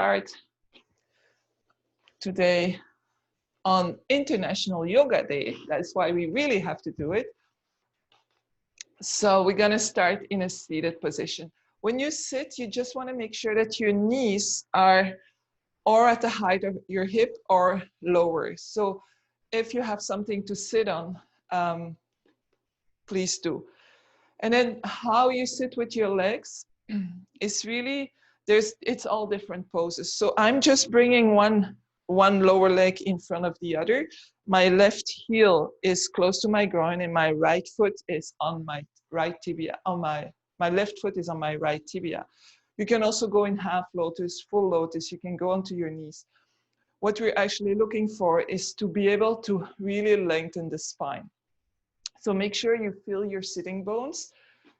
start today on International Yoga Day. That's why we really have to do it. So we're going to start in a seated position. When you sit, you just want to make sure that your knees are or at the height of your hip or lower. So if you have something to sit on, please do. And then how you sit with your legs is really, it's all different poses. So I'm just bringing one lower leg in front of the other. My left heel is close to my groin and my right foot is on my right tibia. My left foot is on my right tibia. You can also go in half lotus, full lotus. You can go onto your knees. What we're actually looking for is to be able to really lengthen the spine. So make sure you feel your sitting bones.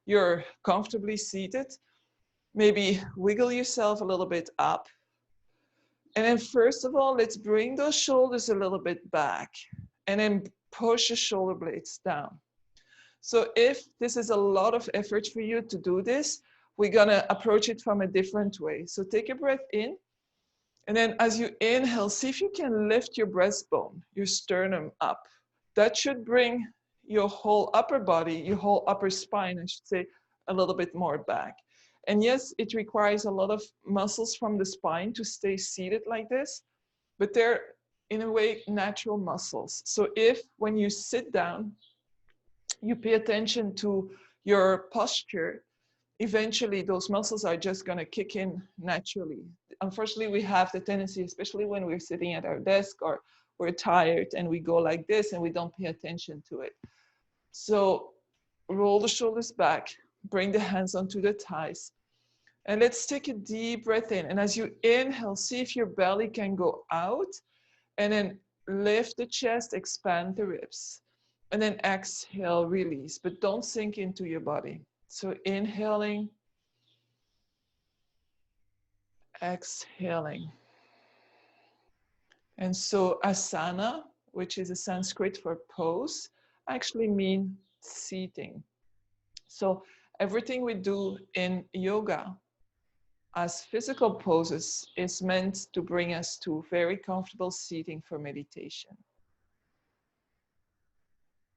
You're comfortably seated. Maybe wiggle yourself a little bit up. And then first of all, let's bring those shoulders a little bit back and then push the shoulder blades down. So if this is a lot of effort for you to do this, we're gonna approach it from a different way. So take a breath in, and then as you inhale, see if you can lift your breastbone, your sternum up. That should bring your whole upper body, your whole upper spine, I should say, a little bit more back. And yes, it requires a lot of muscles from the spine to stay seated like this, but they're in a way natural muscles. So if when you sit down, you pay attention to your posture, eventually those muscles are just going to kick in naturally. Unfortunately, we have the tendency, especially when we're sitting at our desk or we're tired and we go like this and we don't pay attention to it. So roll the shoulders back, bring the hands onto the thighs. And let's take a deep breath in. And as you inhale, see if your belly can go out and then lift the chest, expand the ribs. And then exhale, release, but don't sink into your body. So inhaling, exhaling. And so asana, which is a Sanskrit for pose, actually means seating. So everything we do in yoga as physical poses is meant to bring us to very comfortable seating for meditation.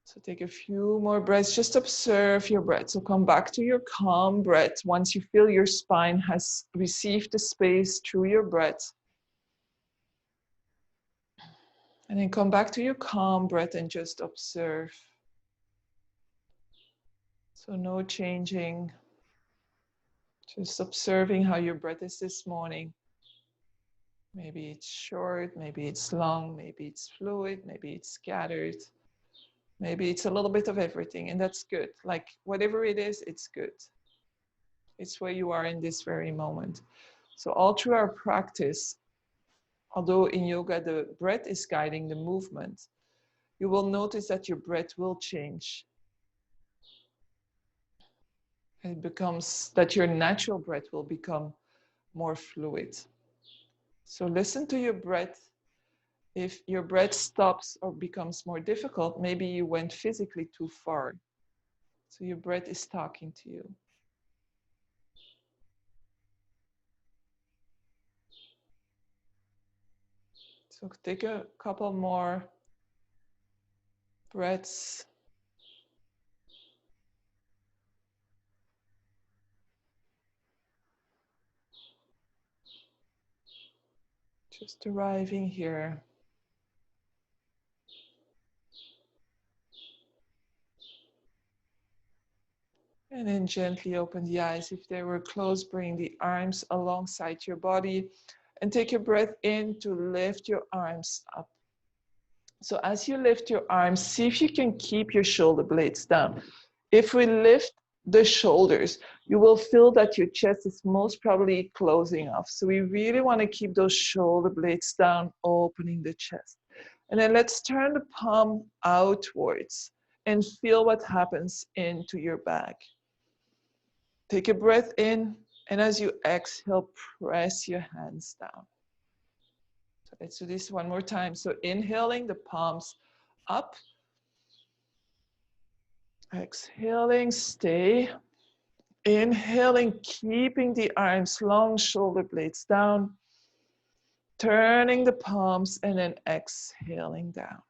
So take a few more breaths, just observe your breath. So come back to your calm breath once you feel your spine has received the space through your breath. And then come back to your calm breath and just observe. So no changing, just observing how your breath is this morning. Maybe it's short, maybe it's long, maybe it's fluid, maybe it's scattered. Maybe it's a little bit of everything, and that's good. Like whatever it is, it's good. It's where you are in this very moment. So all through our practice, although in yoga the breath is guiding the movement, you will notice that your breath will change. It becomes that your natural breath will become more fluid. So listen to your breath. If your breath stops or becomes more difficult, maybe you went physically too far. So your breath is talking to you. So take a couple more breaths. Just arriving here. And then gently open the eyes. If they were closed, bring the arms alongside your body and take a breath in to lift your arms up. So as you lift your arms, see if you can keep your shoulder blades down. If we lift the shoulders, you will feel that your chest is most probably closing off. So we really want to keep those shoulder blades down, opening the chest. And then let's turn the palm outwards and feel what happens into your back. Take a breath in, and as you exhale, press your hands down. So let's do this one more time. So inhaling, the palms up. Exhaling, stay. Inhaling, keeping the arms long, shoulder blades down. turning the palms and then exhaling down.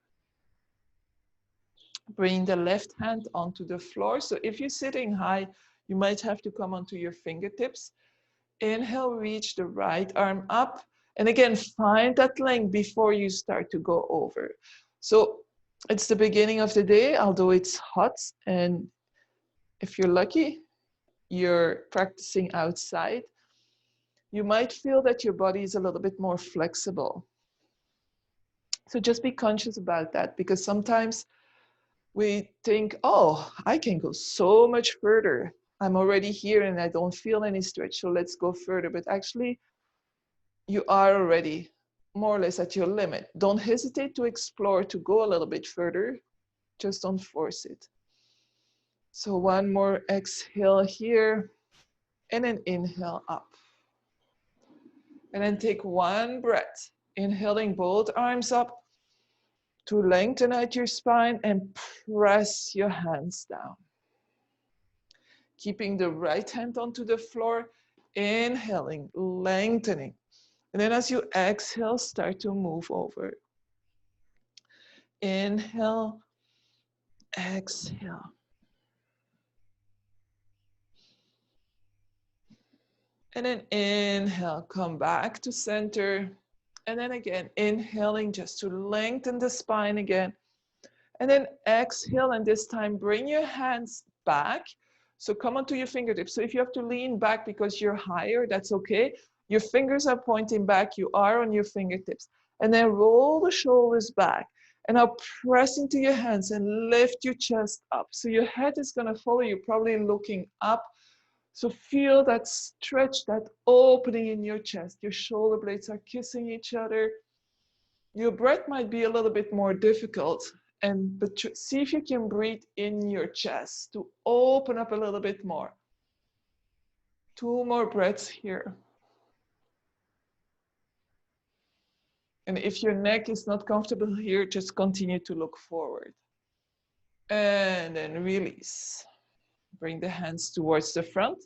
Bring the left hand onto the floor. So if you're sitting high, you might have to come onto your fingertips. Inhale, reach the right arm up. And again, find that length before you start to go over. So it's the beginning of the day, although it's hot. And if you're lucky, you're practicing outside. You might feel that your body is a little bit more flexible. So just be conscious about that, because sometimes we think, oh, I can go so much further. I'm already here and I don't feel any stretch, so let's go further. But actually, you are already more or less at your limit. Don't hesitate to explore, to go a little bit further. Just don't force it. So one more exhale here, and then inhale up. And then take one breath, inhaling both arms up to lengthen out your spine and press your hands down. Keeping the right hand onto the floor, inhaling, lengthening. And then as you exhale, start to move over. Inhale, exhale. And then inhale, come back to center. And then again, inhaling just to lengthen the spine again. And then exhale, and this time bring your hands back. So come onto your fingertips. So if you have to lean back because you're higher, that's okay. Your fingers are pointing back, you are on your fingertips. And then roll the shoulders back. And now press into your hands and lift your chest up. So your head is gonna follow you, probably looking up. So feel that stretch, that opening in your chest. Your shoulder blades are kissing each other. Your breath might be a little bit more difficult, but see if you can breathe in your chest to open up a little bit more. 2 more breaths here. And if your neck is not comfortable here, just continue to look forward. And then release. Bring the hands towards the front.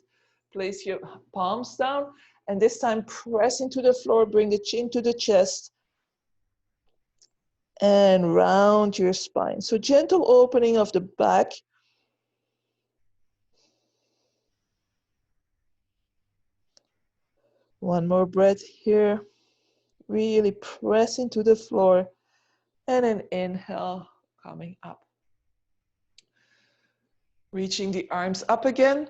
Place your palms down. And this time press into the floor. Bring the chin to the chest. And round your spine. So gentle opening of the back. One more breath here. Really press into the floor. And then inhale, coming up. Reaching the arms up again.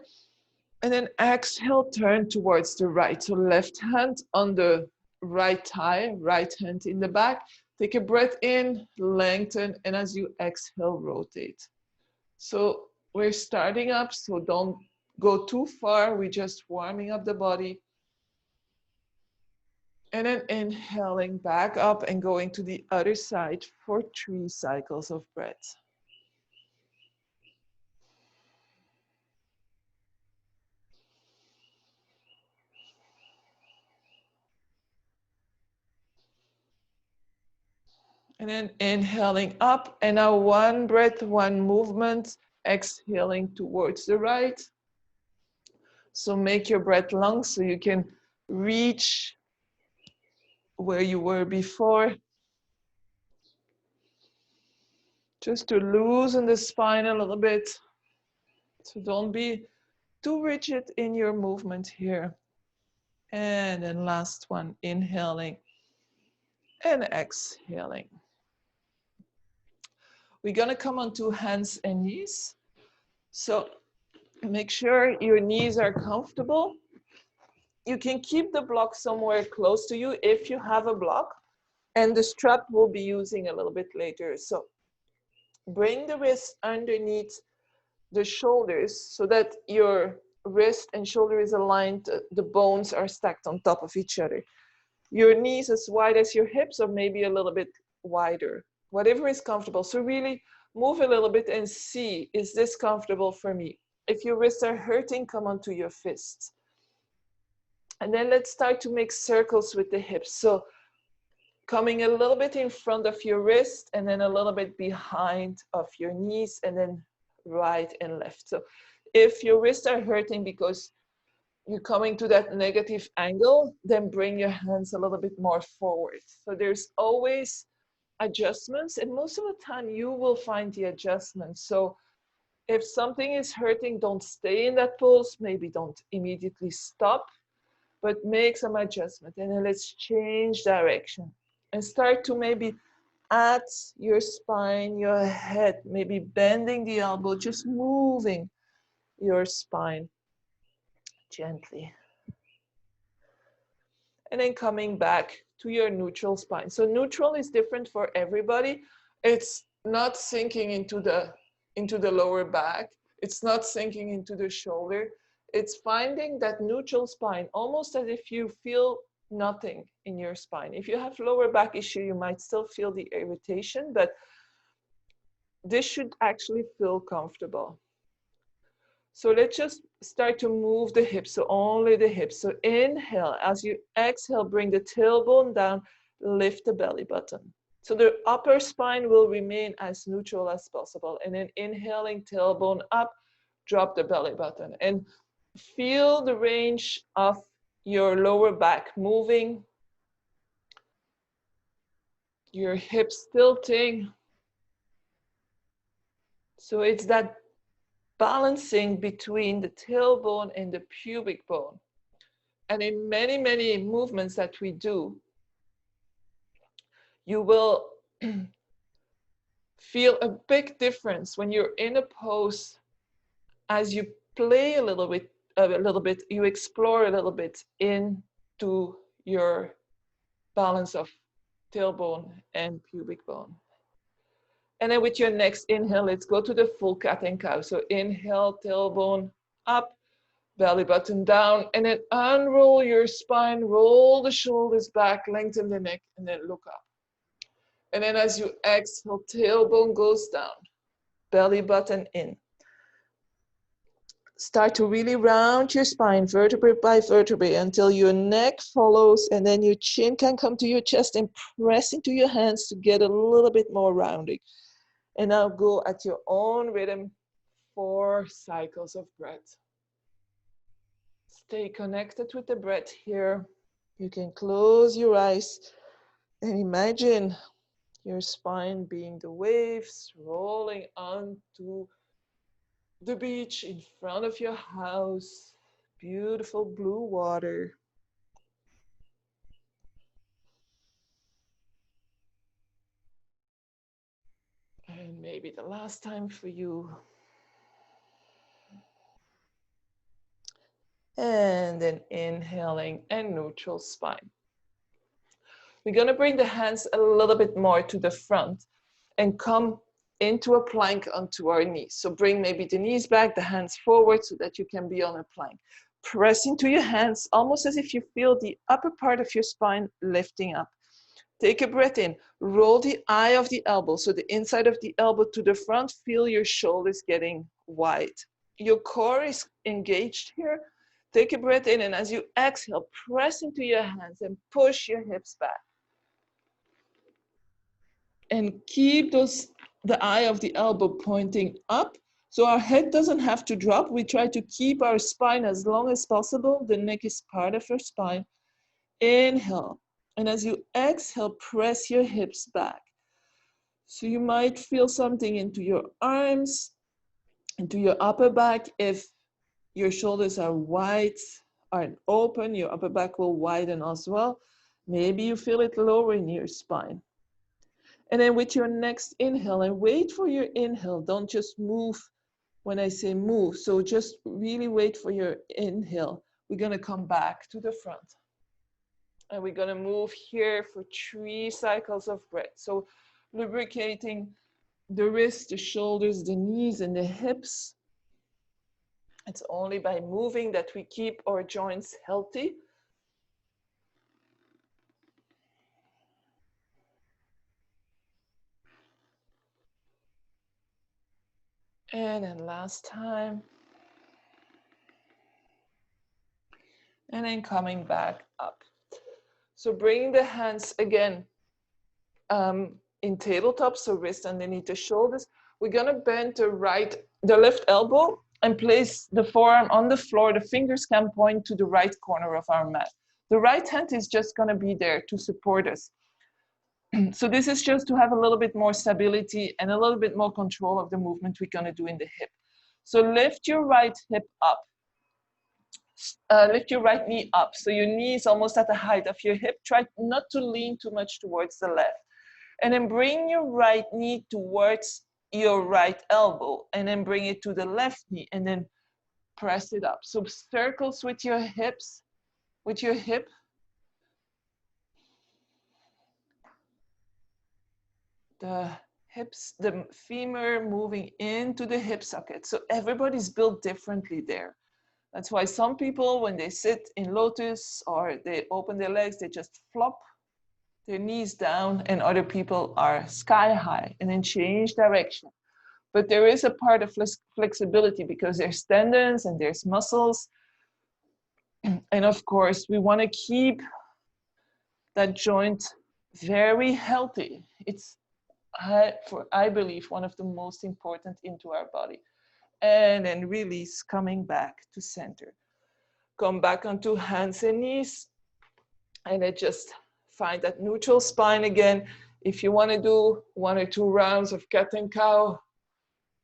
And then exhale, turn towards the right. So left hand on the right thigh, right hand in the back. Take a breath in, lengthen, and as you exhale, rotate. So we're starting up, so don't go too far. We're just warming up the body. And then inhaling back up and going to the other side for 3 cycles of breath. And then inhaling up, and now 1 breath, 1 movement, exhaling towards the right. So make your breath long so you can reach where you were before. Just to loosen the spine a little bit. So don't be too rigid in your movement here. And then last one, inhaling and exhaling. We're gonna come onto hands and knees. So make sure your knees are comfortable. You can keep the block somewhere close to you if you have a block, and the strap we'll be using a little bit later. So bring the wrist underneath the shoulders so that your wrist and shoulder is aligned, the bones are stacked on top of each other. Your knees as wide as your hips, or maybe a little bit wider, whatever is comfortable. So really move a little bit and see, is this comfortable for me? If your wrists are hurting, come onto your fists. And then let's start to make circles with the hips. So coming a little bit in front of your wrist and then a little bit behind of your knees, and then right and left. So if your wrists are hurting because you're coming to that negative angle, then bring your hands a little bit more forward. So there's always adjustments, and most of the time you will find the adjustment. So if something is hurting, don't stay in that pose. Maybe don't immediately stop, but make some adjustment. And then let's change direction and start to maybe at your spine, your head, maybe bending the elbow, just moving your spine gently. And then coming back to your neutral spine. So neutral is different for everybody. It's not sinking into the lower back. It's not sinking into the shoulder. It's finding that neutral spine, almost as if you feel nothing in your spine. If you have lower back issue, you might still feel the irritation, but this should actually feel comfortable. So let's just start to move the hips, so only the hips. So inhale, as you exhale, bring the tailbone down, lift the belly button. So the upper spine will remain as neutral as possible. And then inhaling, tailbone up, drop the belly button. And feel the range of your lower back moving, your hips tilting. So it's that balancing between the tailbone and the pubic bone. And in many, many movements that we do, you will feel a big difference when you're in a pose. As you play a little bit, you explore a little bit into your balance of tailbone and pubic bone. And then with your next inhale, let's go to the full cat and cow. So inhale, tailbone up, belly button down, and then unroll your spine, roll the shoulders back, lengthen the neck, and then look up. And then as you exhale, tailbone goes down, belly button in. Start to really round your spine, vertebrae by vertebrae, until your neck follows, and then your chin can come to your chest and press into your hands to get a little bit more rounding. And now go at your own rhythm, 4 cycles of breath. Stay connected with the breath here. You can close your eyes and imagine your spine being the waves rolling onto the beach in front of your house. Beautiful blue water. And maybe the last time for you. And then inhaling and neutral spine. We're going to bring the hands a little bit more to the front and come into a plank onto our knees. So bring maybe the knees back, the hands forward so that you can be on a plank. Press into your hands almost as if you feel the upper part of your spine lifting up. Take a breath in, roll the eye of the elbow, so the inside of the elbow to the front, feel your shoulders getting wide. Your core is engaged here. Take a breath in, and as you exhale, press into your hands and push your hips back. And keep the eye of the elbow pointing up, so our head doesn't have to drop. We try to keep our spine as long as possible. The neck is part of your spine. Inhale. And as you exhale, press your hips back. So you might feel something into your arms, into your upper back. If your shoulders are wide, are open, your upper back will widen as well. Maybe you feel it lower in your spine. And then with your next inhale, and wait for your inhale. Don't just move when I say move. So just really wait for your inhale. We're going to come back to the front. And we're going to move here for 3 cycles of breath. So lubricating the wrists, the shoulders, the knees, and the hips. It's only by moving that we keep our joints healthy. And then last time. And then coming back up. So bringing the hands again in tabletop, so wrist underneath the shoulders. We're gonna bend the left elbow and place the forearm on the floor. The fingers can point to the right corner of our mat. The right hand is just going to be there to support us. So this is just to have a little bit more stability and a little bit more control of the movement we're going to do in the hip. So lift your right hip up. Lift your right knee up. So your knee is almost at the height of your hip. Try not to lean too much towards the left. And then bring your right knee towards your right elbow. And then bring it to the left knee. And then press it up. So circles with your hips, with your hip. The hips, the femur moving into the hip socket. So everybody's built differently there. That's why some people, when they sit in lotus or they open their legs, they just flop their knees down, and other people are sky high and then change direction. But there is a part of flexibility because there's tendons and there's muscles. And of course, we want to keep that joint very healthy. It's, I believe, one of the most important into our body. And then release, coming back to center. Come back onto hands and knees. And then just find that neutral spine again. If you want to do 1 or 2 rounds of cat and cow,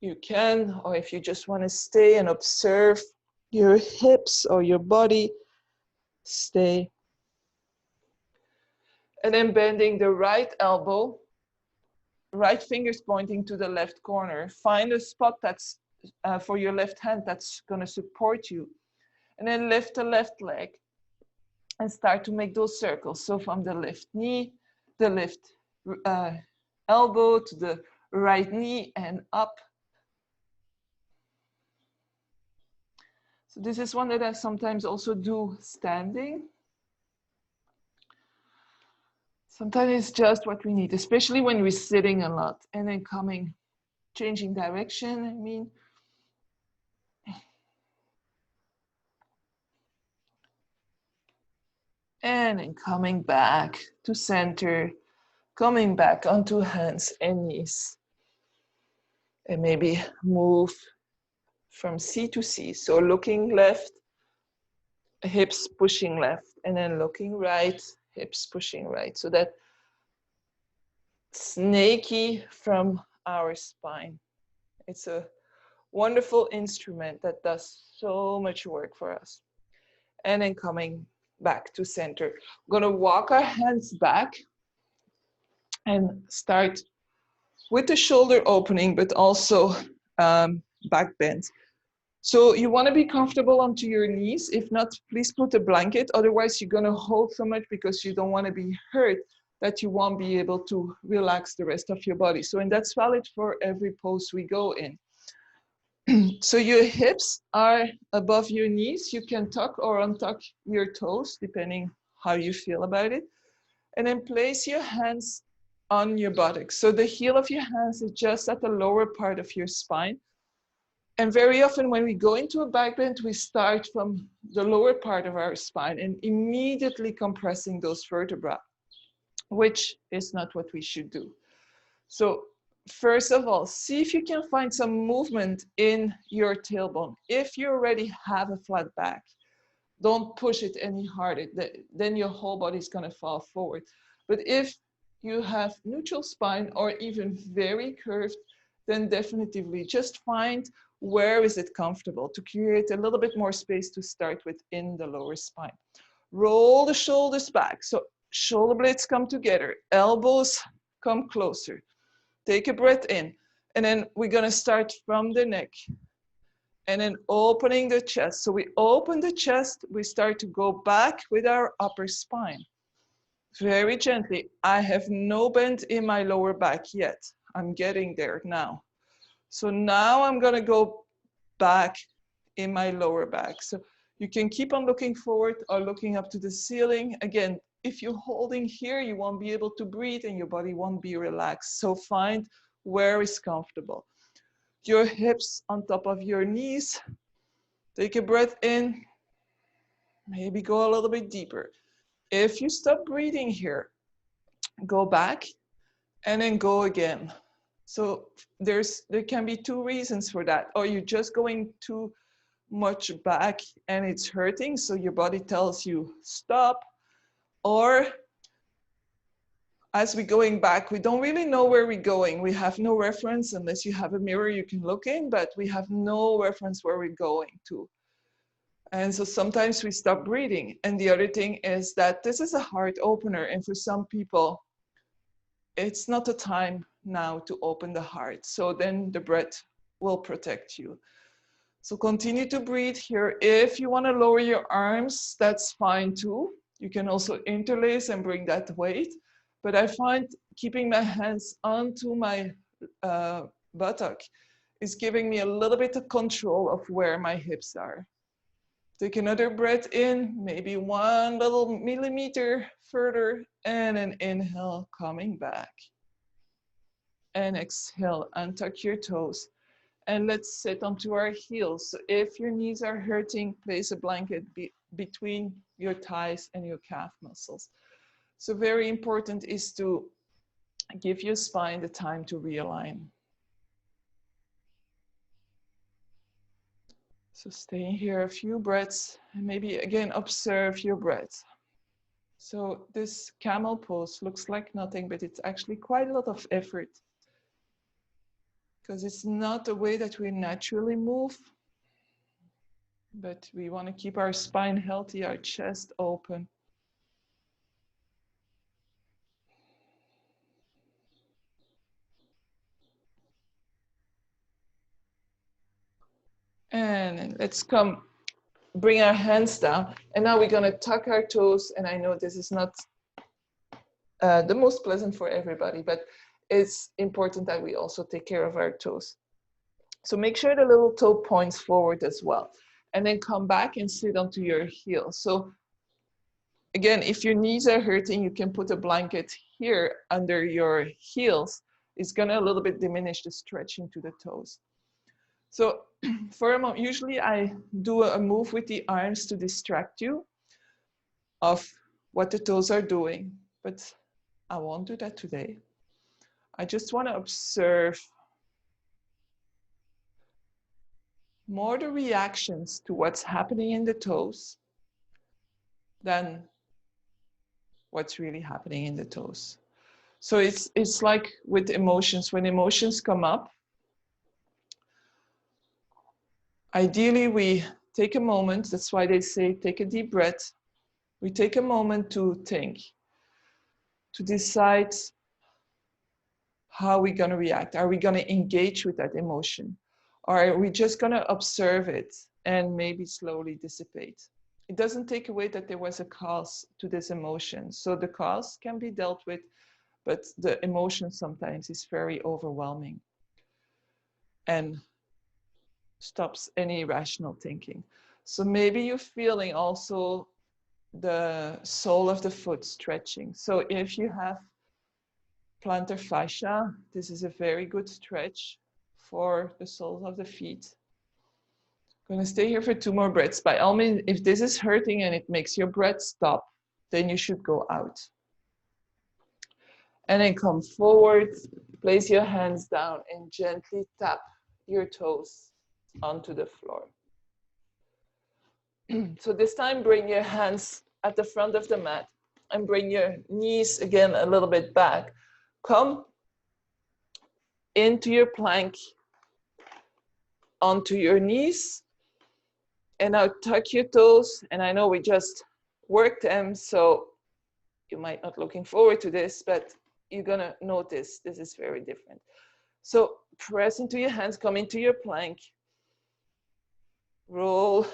you can. Or if you just want to stay and observe your hips or your body, stay. And then bending the right elbow, right fingers pointing to the left corner. Find a spot that's for your left hand that's going to support you. And then lift the left leg and start to make those circles. So from the left knee, the left elbow to the right knee and up. So this is one that I sometimes also do standing. Sometimes it's just what we need, especially when we're sitting a lot. And then coming, changing direction, I mean. And then coming back to center, coming back onto hands and knees. And maybe move from C to C. So looking left, hips pushing left, and then looking right, hips pushing right. So that snaky from our spine. It's a wonderful instrument that does so much work for us. And then coming back to center. We're gonna walk our hands back and start with the shoulder opening, but also back bend. So you want to be comfortable onto your knees. If not, please put a blanket. Otherwise, you're going to hold so much because you don't want to be hurt that you won't be able to relax the rest of your body. So, and that's valid for every pose we go in. So your hips are above your knees. You can tuck or untuck your toes, depending how you feel about it. And then place your hands on your buttocks. So the heel of your hands is just at the lower part of your spine. And very often when we go into a back bend, we start from the lower part of our spine and immediately compressing those vertebrae, which is not what we should do. So first of all, see if you can find some movement in your tailbone. If you already have a flat back, don't push it any harder. Then your whole body is going to fall forward. But if you have neutral spine or even very curved, then definitively just find where is it comfortable to create a little bit more space to start within the lower spine. Roll the shoulders back. So shoulder blades come together, elbows come closer. Take a breath in. And then we're going to start from the neck. And then opening the chest. So we open the chest, we start to go back with our upper spine. Very gently. I have no bend in my lower back yet. I'm getting there now. So now I'm gonna go back in my lower back. So you can keep on looking forward or looking up to the ceiling. Again, if you're holding here, you won't be able to breathe and your body won't be relaxed. So find where is comfortable. Your hips on top of your knees. Take a breath in. Maybe go a little bit deeper. If you stop breathing here, go back and then go again. So there can be two reasons for that. Or you're just going too much back and it's hurting, so your body tells you stop. Or as we're going back, we don't really know where we're going. We have no reference unless you have a mirror you can look in, but we have no reference where we're going to. And so sometimes we stop breathing. And the other thing is that this is a heart opener. And for some people, it's not the time now to open the heart. So then the breath will protect you. So continue to breathe here. If you want to lower your arms, that's fine too. You can also interlace and bring that weight. But I find keeping my hands onto my buttock is giving me a little bit of control of where my hips are. Take another breath in, maybe one little millimeter further, and an inhale, coming back. And exhale, untuck your toes. And let's sit onto our heels. So if your knees are hurting, place a blanket between your thighs and your calf muscles. So very important is to give your spine the time to realign. So stay here a few breaths and maybe again observe your breath. So this camel pose looks like nothing, but it's actually quite a lot of effort because it's not the way that we naturally move, but we want to keep our spine healthy, our chest open. And let's bring our hands down. And now we're going to tuck our toes. And I know this is not the most pleasant for everybody, but it's important that we also take care of our toes. So make sure the little toe points forward as well. And then come back and sit onto your heels. So again, if your knees are hurting, you can put a blanket here under your heels. It's going to a little bit diminish the stretching to the toes. So for a moment, usually I do a move with the arms to distract you of what the toes are doing, but I won't do that today. I just want to observe more the reactions to what's happening in the toes than what's really happening in the toes. So it's like with emotions. When emotions come up, ideally we take a moment. That's why they say take a deep breath. We take a moment to think, to decide how we're going to react. Are we going to engage with that emotion? Or are we just going to observe it and maybe slowly dissipate? It doesn't take away that there was a cause to this emotion. So the cause can be dealt with, but the emotion sometimes is very overwhelming and stops any rational thinking. So maybe you're feeling also the sole of the foot stretching. So if you have plantar fascia, this is a very good stretch for the soles of the feet. I'm going to stay here for 2 more breaths. By all means, if this is hurting and it makes your breath stop, then you should go out. And then come forward, place your hands down and gently tap your toes onto the floor. So this time, bring your hands at the front of the mat and bring your knees again a little bit back. Come into your plank, onto your knees, and now tuck your toes. And I know we just worked them, so you might not looking forward to this, but you're gonna notice this is very different. So press into your hands, come into your plank, roll.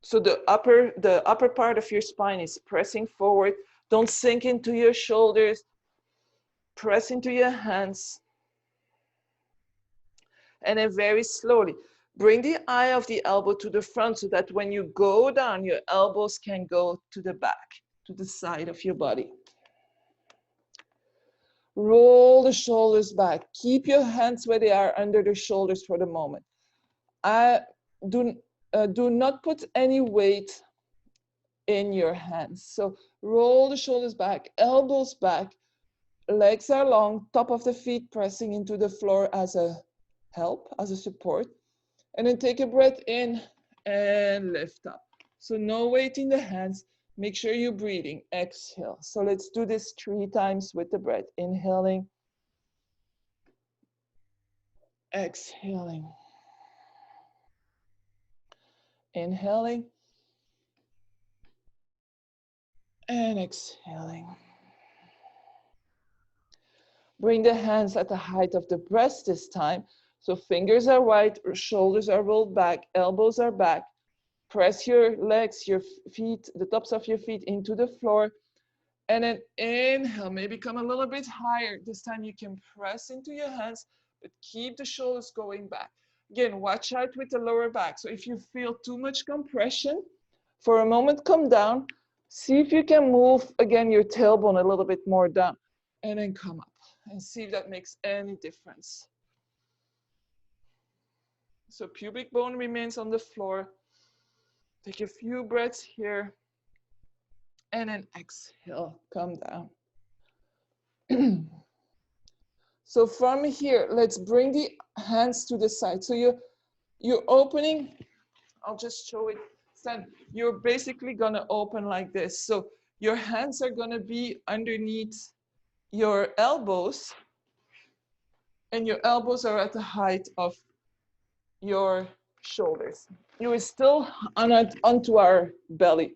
So the upper part of your spine is pressing forward. Don't sink into your shoulders. Press into your hands. And then very slowly, bring the eye of the elbow to the front so that when you go down, your elbows can go to the back, to the side of your body. Roll the shoulders back. Keep your hands where they are under the shoulders for the moment. Do not put any weight in your hands. So roll the shoulders back, elbows back, Legs are long, top of the feet pressing into the floor as a help, as a support. And then take a breath in and lift up. So no weight in the hands. Make sure you're breathing. Exhale. So let's do this 3 times with the breath. Inhaling. Exhaling. Inhaling. And exhaling. Bring the hands at the height of the breast this time. So fingers are wide, shoulders are rolled back, elbows are back. Press your legs, your feet, the tops of your feet into the floor. And then inhale, maybe come a little bit higher. This time you can press into your hands, but keep the shoulders going back. Again, watch out with the lower back. So if you feel too much compression, for a moment, come down. See if you can move, again, your tailbone a little bit more down. And then come up and see if that makes any difference. So pubic bone remains on the floor. Take a few breaths here. And then exhale, come down. So from here, let's bring the hands to the side. So you're opening, I'll just show it. Stand. You're basically gonna open like this. So your hands are gonna be underneath your elbows, and your elbows are at the height of your shoulders. You are still onto our belly.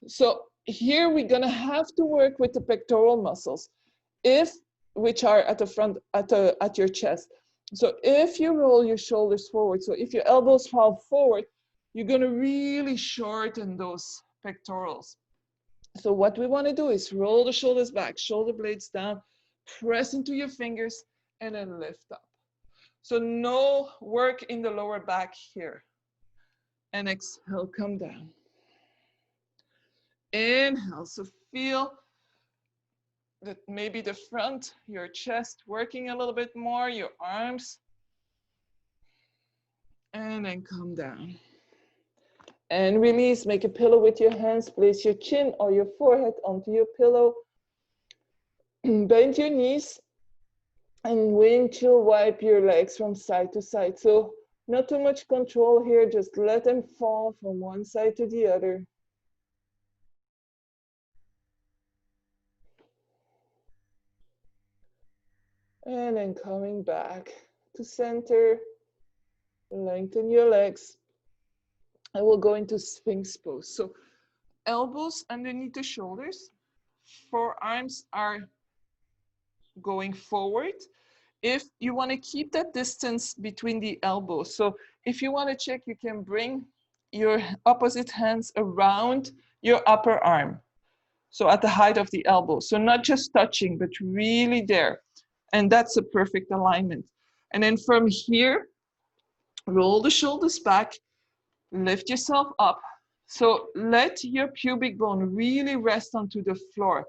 So here we're gonna have to work with the pectoral muscles, which are at the front, at your chest. So if you roll your shoulders forward, so if your elbows fall forward, you're gonna really shorten those pectorals. So what we wanna do is roll the shoulders back, shoulder blades down, press into your fingers, and then lift up. So no work in the lower back here. And exhale, come down. Inhale, so feel that maybe the front, your chest working a little bit more, your arms. And then come down. And release, make a pillow with your hands. Place your chin or your forehead onto your pillow. Bend your knees and windshield wipe your legs from side to side. So not too much control here, just let them fall from one side to the other. And then coming back to center, lengthen your legs. I will go into Sphinx Pose. So elbows underneath the shoulders, forearms are going forward. If you want to keep that distance between the elbows, so if you want to check, you can bring your opposite hands around your upper arm. So at the height of the elbow. So not just touching, but really there. And that's a perfect alignment. And then from here, roll the shoulders back, lift yourself up. So let your pubic bone really rest onto the floor.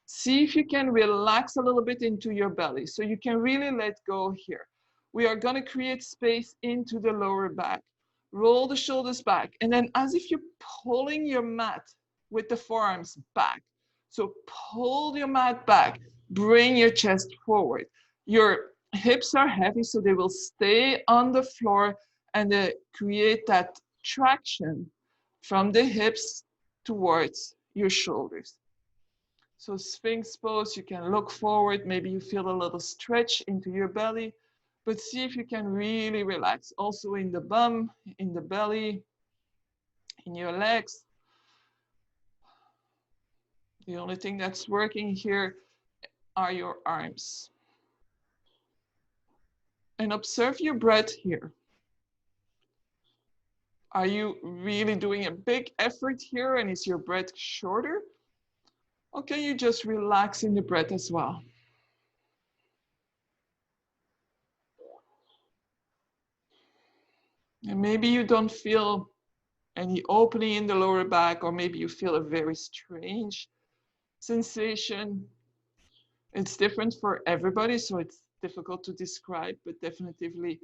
See if you can relax a little bit into your belly. So you can really let go here. We are going to create space into the lower back. Roll the shoulders back. And then as if you're pulling your mat with the forearms back. So pull your mat back. Bring your chest forward. Your hips are heavy, so they will stay on the floor and create that traction from the hips towards your shoulders. So Sphinx Pose, you can look forward, maybe you feel a little stretch into your belly, but see if you can really relax. Also in the bum, in the belly, in your legs. The only thing that's working here are your arms. And observe your breath here. Are you really doing a big effort here and is your breath shorter? Or can you just relax in the breath as well? And maybe you don't feel any opening in the lower back, or maybe you feel a very strange sensation. It's different for everybody, so it's difficult to describe, but definitely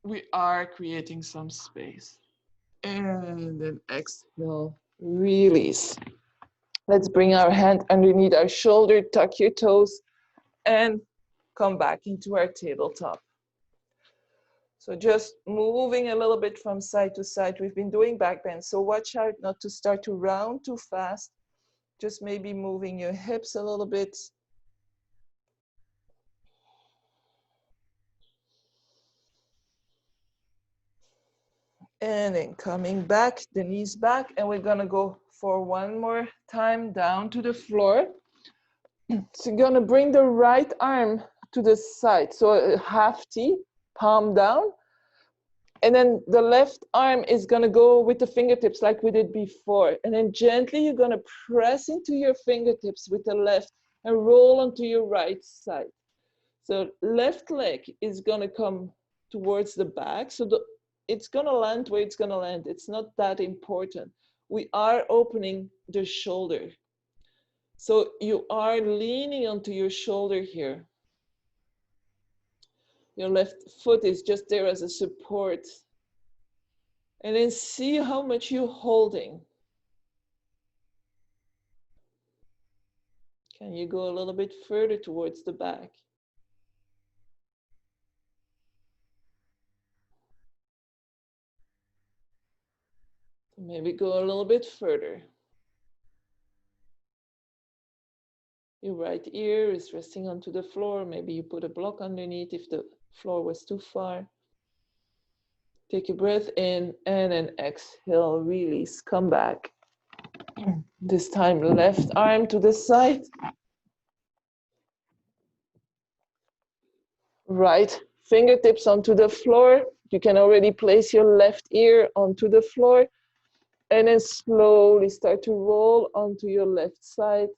we are creating some space. And then exhale, release. Let's bring our hand underneath our shoulder, tuck your toes, and come back into our tabletop. So just moving a little bit from side to side. We've been doing back bend, so watch out not to start to round too fast. Just maybe moving your hips a little bit. And then coming back, the knees back, and we're gonna go for one more time down to the floor. So you're gonna bring the right arm to the side, so a half T, palm down. And then the left arm is gonna go with the fingertips like we did before. And then gently you're gonna press into your fingertips with the left and roll onto your right side. So left leg is gonna come towards the back. So it's gonna land where it's gonna land. It's not that important. We are opening the shoulder. So you are leaning onto your shoulder here. Your left foot is just there as a support. And then see how much you're holding. Can you go a little bit further towards the back? Maybe go a little bit further. Your right ear is resting onto the floor. Maybe you put a block underneath if the floor was too far. Take a breath in and then exhale, release, come back. This time, left arm to the side. Right fingertips onto the floor. You can already place your left ear onto the floor. And then slowly start to roll onto your left side.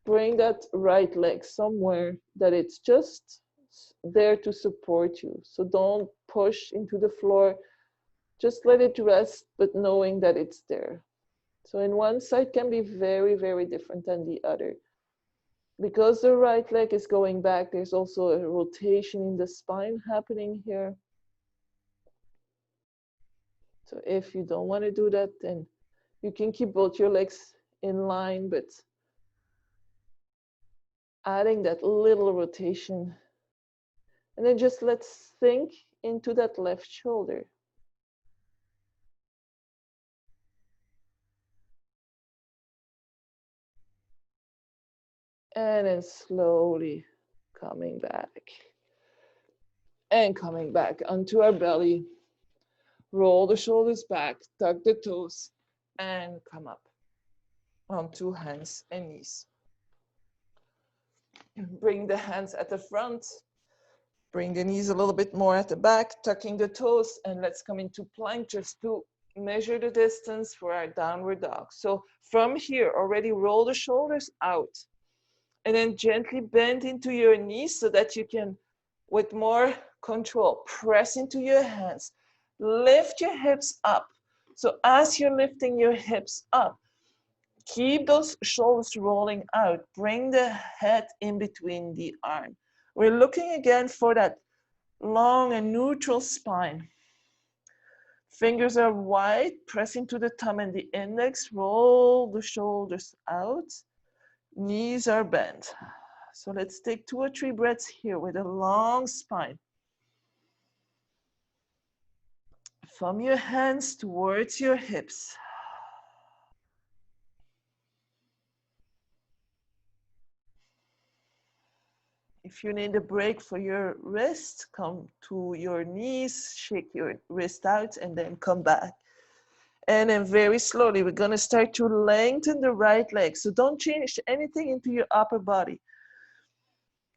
Bring that right leg somewhere that it's just there to support you. So don't push into the floor. Just let it rest, but knowing that it's there. So in one side can be very, very different than the other. Because the right leg is going back, there's also a rotation in the spine happening here. So if you don't want to do that, then you can keep both your legs in line, but adding that little rotation. And then just let's sink into that left shoulder. And then slowly coming back. And coming back onto our belly. Roll the shoulders back, tuck the toes, and come up onto hands and knees. Bring the hands at the front. Bring the knees a little bit more at the back, tucking the toes, and let's come into plank just to measure the distance for our downward dog. So from here, already roll the shoulders out, and then gently bend into your knees so that you can, with more control, press into your hands. Lift your hips up. So as you're lifting your hips up, keep those shoulders rolling out. Bring the head in between the arm. We're looking again for that long and neutral spine. Fingers are wide, press into the thumb and the index. Roll the shoulders out. Knees are bent. So let's take 2 or 3 breaths here with a long spine. From your hands towards your hips. If you need a break for your wrist, come to your knees, shake your wrist out, and then come back. And then very slowly, we're gonna start to lengthen the right leg. So don't change anything into your upper body.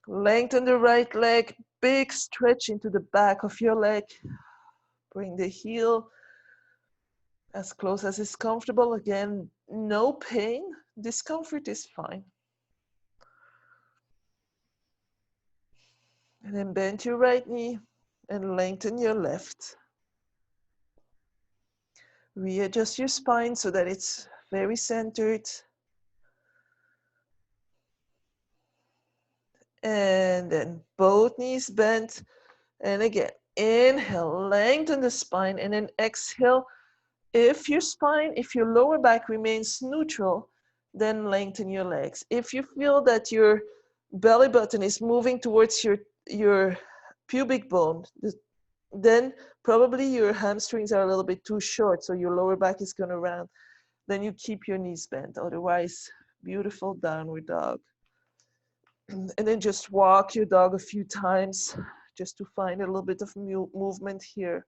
Lengthen the right leg, big stretch into the back of your leg. Bring the heel as close as is comfortable. Again, no pain. Discomfort is fine. And then bend your right knee and lengthen your left. Readjust your spine so that it's very centered. And then both knees bent. And again, inhale, lengthen the spine, and then exhale. If your lower back remains neutral, then lengthen your legs. If you feel that your belly button is moving towards your pubic bone, then probably your hamstrings are a little bit too short, so your lower back is going to round. Then you keep your knees bent. Otherwise, beautiful downward dog. And then just walk your dog a few times just to find a little bit of movement here.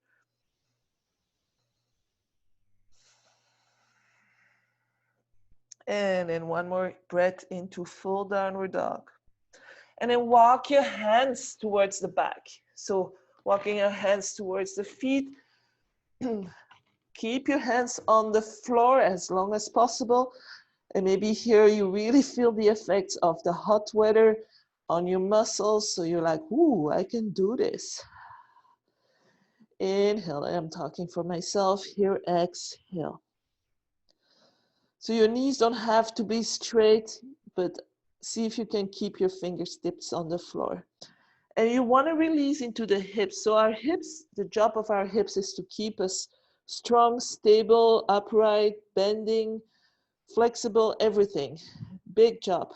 And then one more breath into full downward dog. And then walk your hands towards the back. So walking your hands towards the feet. Keep your hands on the floor as long as possible. And maybe here you really feel the effects of the hot weather on your muscles. So you're like, ooh, I can do this. Inhale, I'm talking for myself here, exhale. So your knees don't have to be straight, but see if you can keep your fingertips on the floor. And you want to release into the hips. So our hips, the job of our hips is to keep us strong, stable, upright, bending, flexible, everything. Big job.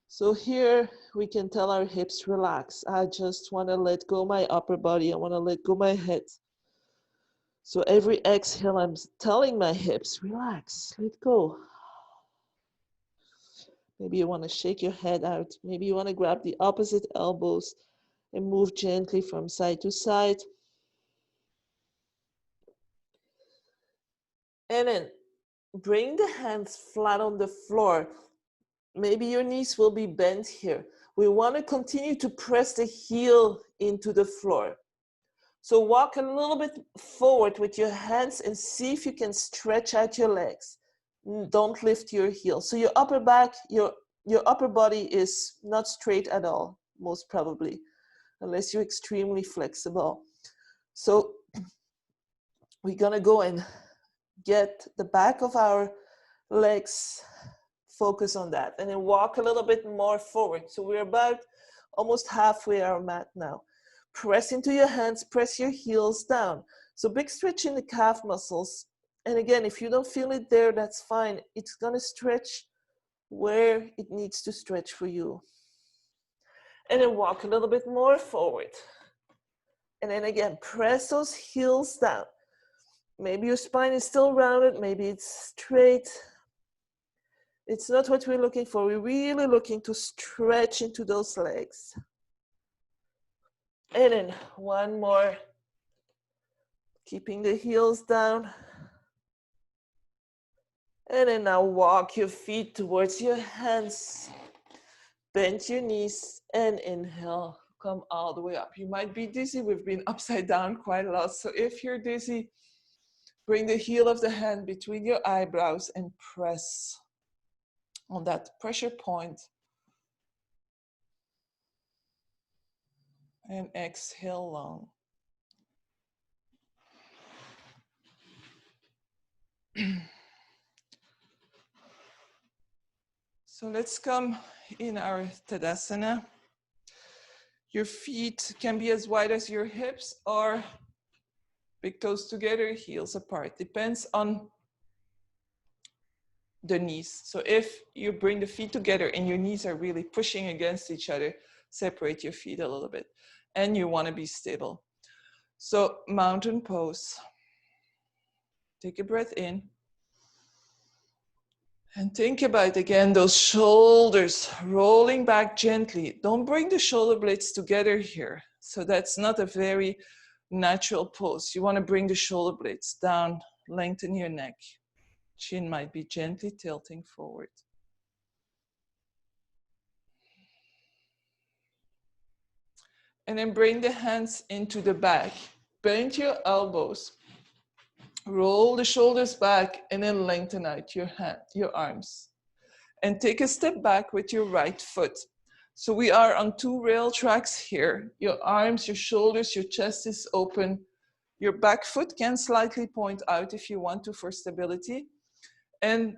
So here we can tell our hips, relax. I just want to let go my upper body. I want to let go my head. So every exhale, I'm telling my hips, relax, let go. Maybe you want to shake your head out. Maybe you want to grab the opposite elbows and move gently from side to side. And then bring the hands flat on the floor. Maybe your knees will be bent here. We want to continue to press the heel into the floor. So walk a little bit forward with your hands and see if you can stretch out your legs. Don't lift your heel. So your upper back, your upper body is not straight at all, most probably, unless you're extremely flexible. So we're gonna go and get the back of our legs, focus on that, and then walk a little bit more forward. So we're about almost halfway our mat now. Press into your hands, press your heels down. So big stretch in the calf muscles. And again, if you don't feel it there, that's fine. It's gonna stretch where it needs to stretch for you. And then walk a little bit more forward. And then again, press those heels down. Maybe your spine is still rounded, maybe it's straight. It's not what we're looking for. We're really looking to stretch into those legs. And then one more. Keeping the heels down. And then now walk your feet towards your hands. Bend your knees and inhale. Come all the way up. You might be dizzy. We've been upside down quite a lot. So if you're dizzy, bring the heel of the hand between your eyebrows and press on that pressure point. And exhale long. So let's come in our Tadasana. Your feet can be as wide as your hips or big toes together, heels apart. Depends on the knees. So if you bring the feet together and your knees are really pushing against each other, separate your feet a little bit. And you want to be stable. So mountain pose. Take a breath in. And think about, again, those shoulders rolling back gently. Don't bring the shoulder blades together here. So that's not a very natural pose. You want to bring the shoulder blades down, lengthen your neck. Chin might be gently tilting forward. And then bring the hands into the back. Bend your elbows. Roll the shoulders back and then lengthen out your arms. And take a step back with your right foot. So we are on 2 rail tracks here. Your arms, your shoulders, your chest is open. Your back foot can slightly point out if you want to for stability. And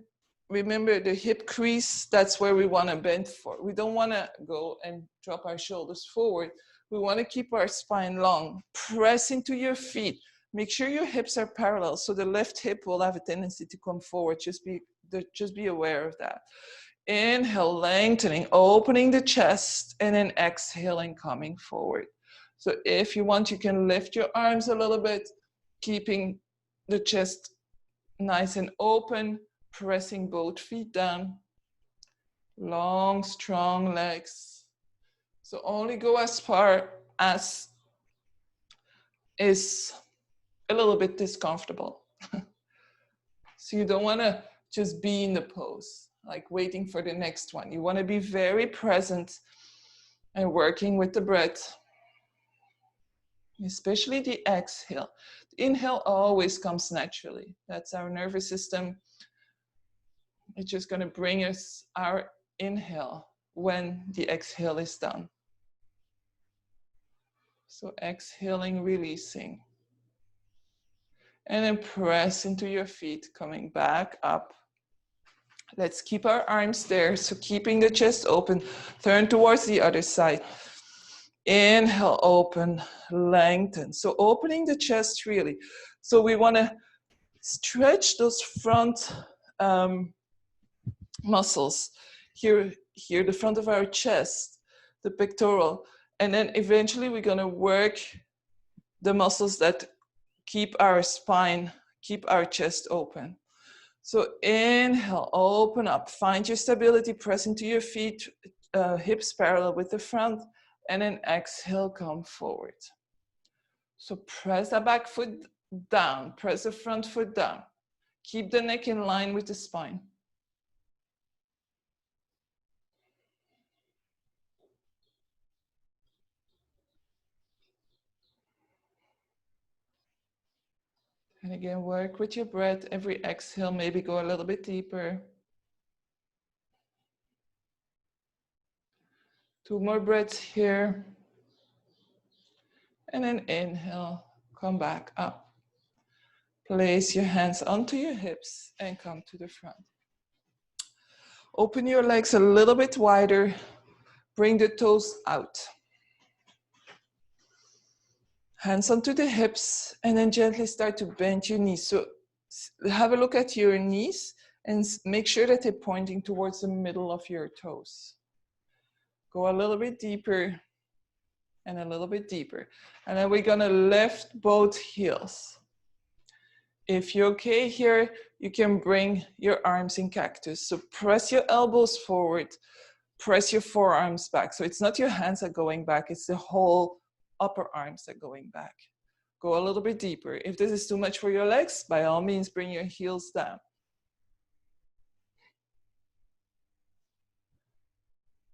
remember the hip crease, that's where we want to bend for. We don't want to go and drop our shoulders forward. We want to keep our spine long. Press into your feet. Make sure your hips are parallel. So the left hip will have a tendency to come forward. Just be aware of that. Inhale, lengthening, opening the chest, and then exhaling, coming forward. So if you want, you can lift your arms a little bit, keeping the chest nice and open, pressing both feet down. Long, strong legs. So only go as far as is a little bit discomfortable. So you don't want to just be in the pose, like waiting for the next one. You want to be very present and working with the breath, especially the exhale. The inhale always comes naturally. That's our nervous system. It's just going to bring us our inhale when the exhale is done. So exhaling, releasing. And then press into your feet, coming back up. Let's keep our arms there. So keeping the chest open, turn towards the other side. Inhale, open, lengthen. So opening the chest really. So we want to stretch those front muscles. Here, the front of our chest, the pectoral. And then eventually we're going to work the muscles that keep our spine, keep our chest open. So inhale, open up, find your stability, press into your feet, hips parallel with the front, and then exhale, come forward. So press that back foot down, press the front foot down. Keep the neck in line with the spine. And again, work with your breath. Every exhale, maybe go a little bit deeper. 2 more breaths here. And then inhale, come back up. Place your hands onto your hips and come to the front. Open your legs a little bit wider. Bring the toes out. Hands onto the hips and then gently start to bend your knees. So have a look at your knees and make sure that they're pointing towards the middle of your toes. Go a little bit deeper and a little bit deeper. And then we're gonna lift both heels. If you're okay here, you can bring your arms in cactus. So press your elbows forward, press your forearms back. So it's not your hands that are going back, it's the whole upper arms are going back. Go a little bit deeper. If this is too much for your legs, by all means, bring your heels down.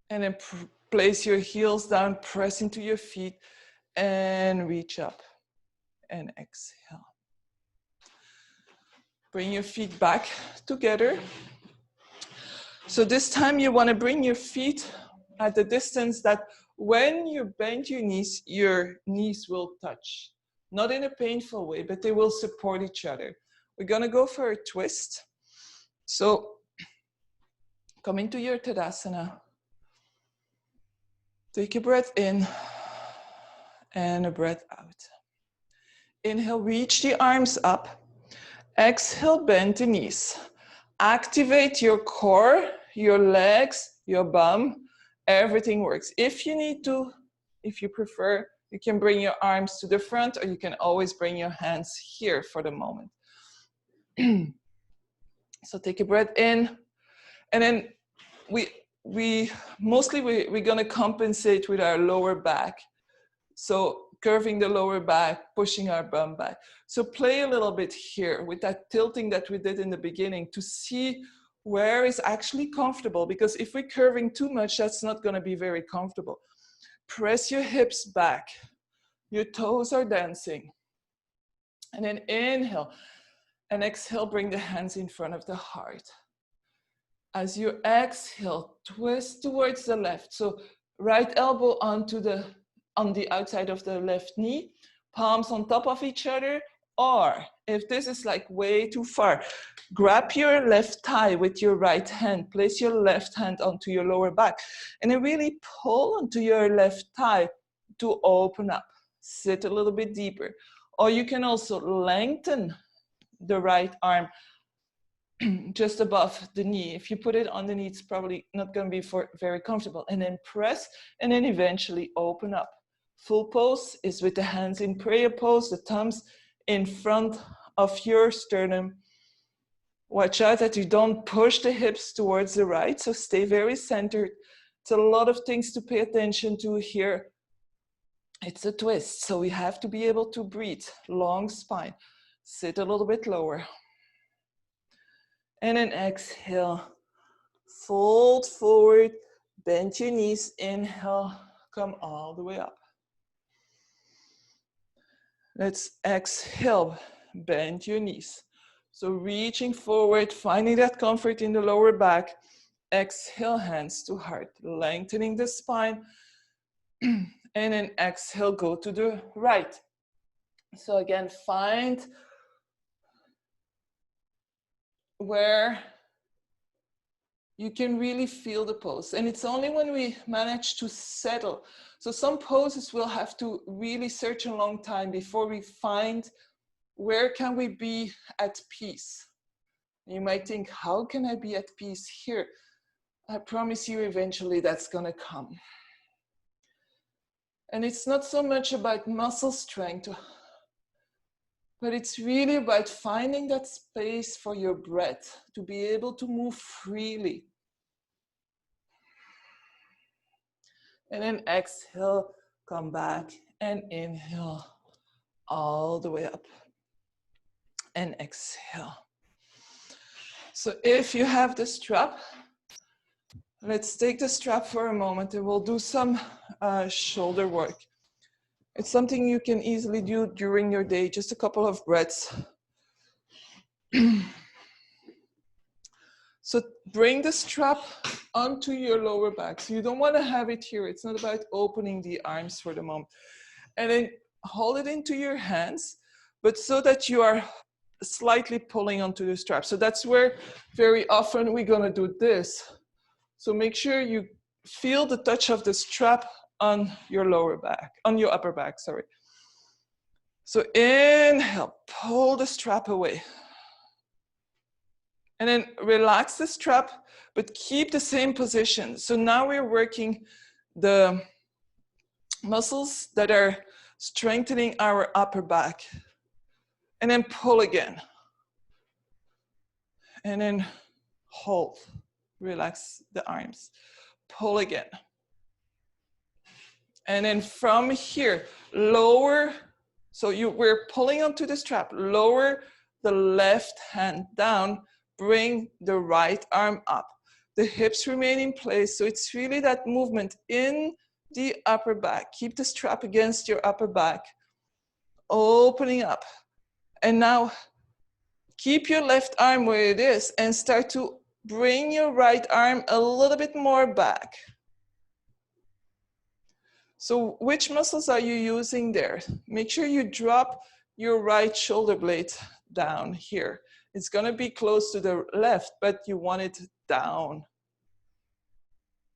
And then place your heels down, press into your feet, and reach up and exhale. Bring your feet back together. So this time you want to bring your feet at the distance that when you bend your knees will touch. Not in a painful way, but they will support each other. We're going to go for a twist. So come into your Tadasana. Take a breath in and a breath out. Inhale, reach the arms up. Exhale, bend the knees. Activate your core, your legs, your bum. Everything works. If you need to, if you prefer, you can bring your arms to the front, or you can always bring your hands here for the moment. So take a breath in, and then we're gonna compensate with our lower back. So curving the lower back, pushing our bum back. So play a little bit here with that tilting that we did in the beginning to see where is actually comfortable, because if we're curving too much, that's not gonna be very comfortable. Press your hips back. Your toes are dancing. And then inhale and exhale, bring the hands in front of the heart. As you exhale, twist towards the left. So right elbow on the outside of the left knee, palms on top of each other, or if this is like way too far, grab your left thigh with your right hand, place your left hand onto your lower back, and then really pull onto your left thigh to open up. Sit a little bit deeper. Or you can also lengthen the right arm just above the knee. If you put it on the knee, it's probably not going to be very comfortable. And then press, and then eventually open up. Full pose is with the hands in prayer pose, the thumbs in front of your sternum. Watch out that you don't push the hips towards the right, so stay very centered. It's a lot of things to pay attention to here. It's a twist, so we have to be able to breathe. Long spine. Sit a little bit lower. And then exhale. Fold forward, bend your knees, inhale, come all the way up. Let's exhale, bend your knees. So reaching forward, finding that comfort in the lower back. Exhale, hands to heart, lengthening the spine. And then exhale, go to the right. So again, find where you can really feel the pose. And it's only when we manage to settle. So some poses we'll have to really search a long time before we find where can we be at peace. You might think, how can I be at peace here? I promise you eventually that's gonna come. And it's not so much about muscle strength, but it's really about finding that space for your breath to be able to move freely. And then exhale, come back and inhale all the way up. And exhale. So if you have the strap, let's take the strap for a moment and we'll do some shoulder work. It's something you can easily do during your day, just a couple of breaths. So bring the strap onto your lower back. So you don't want to have it here. It's not about opening the arms for the moment. And then hold it into your hands, but so that you are slightly pulling onto the strap. So that's where very often we're going to do this. So make sure you feel the touch of the strap on your lower back, on your upper back, sorry. So inhale, pull the strap away. And then relax the strap, but keep the same position. So now we're working the muscles that are strengthening our upper back. And then pull again. And then hold. Relax the arms. Pull again. And then from here, lower. So we're pulling onto the strap. Lower the left hand down. Bring the right arm up. The hips remain in place. So it's really that movement in the upper back. Keep the strap against your upper back. Opening up. And now keep your left arm where it is and start to bring your right arm a little bit more back. So which muscles are you using there? Make sure you drop your right shoulder blade down here. It's going to be close to the left, but you want it down.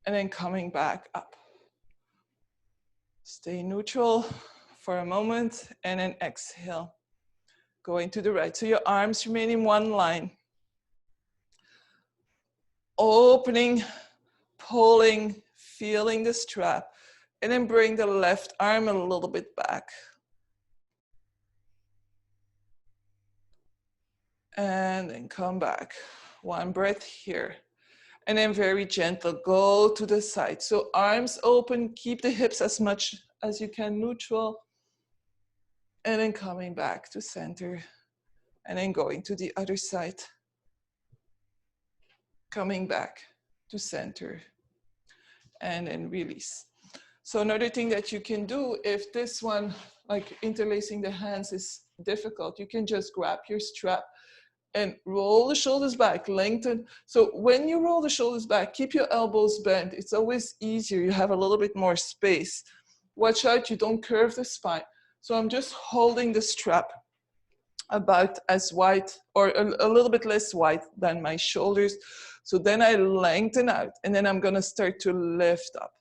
And then coming back up. Stay neutral for a moment and then exhale. Going to the right. So your arms remain in one line. Opening, pulling, feeling the strap. And then bring the left arm a little bit back. And then come back. One breath here. And then very gentle, go to the side. So arms open, keep the hips as much as you can neutral. And then coming back to center. And then going to the other side. Coming back to center. And then release. So another thing that you can do, if this one, like interlacing the hands is difficult, you can just grab your strap and roll the shoulders back, lengthen. So when you roll the shoulders back, keep your elbows bent. It's always easier. You have a little bit more space. Watch out, you don't curve the spine. So I'm just holding the strap about as wide or a little bit less wide than my shoulders. So then I lengthen out and then I'm gonna start to lift up.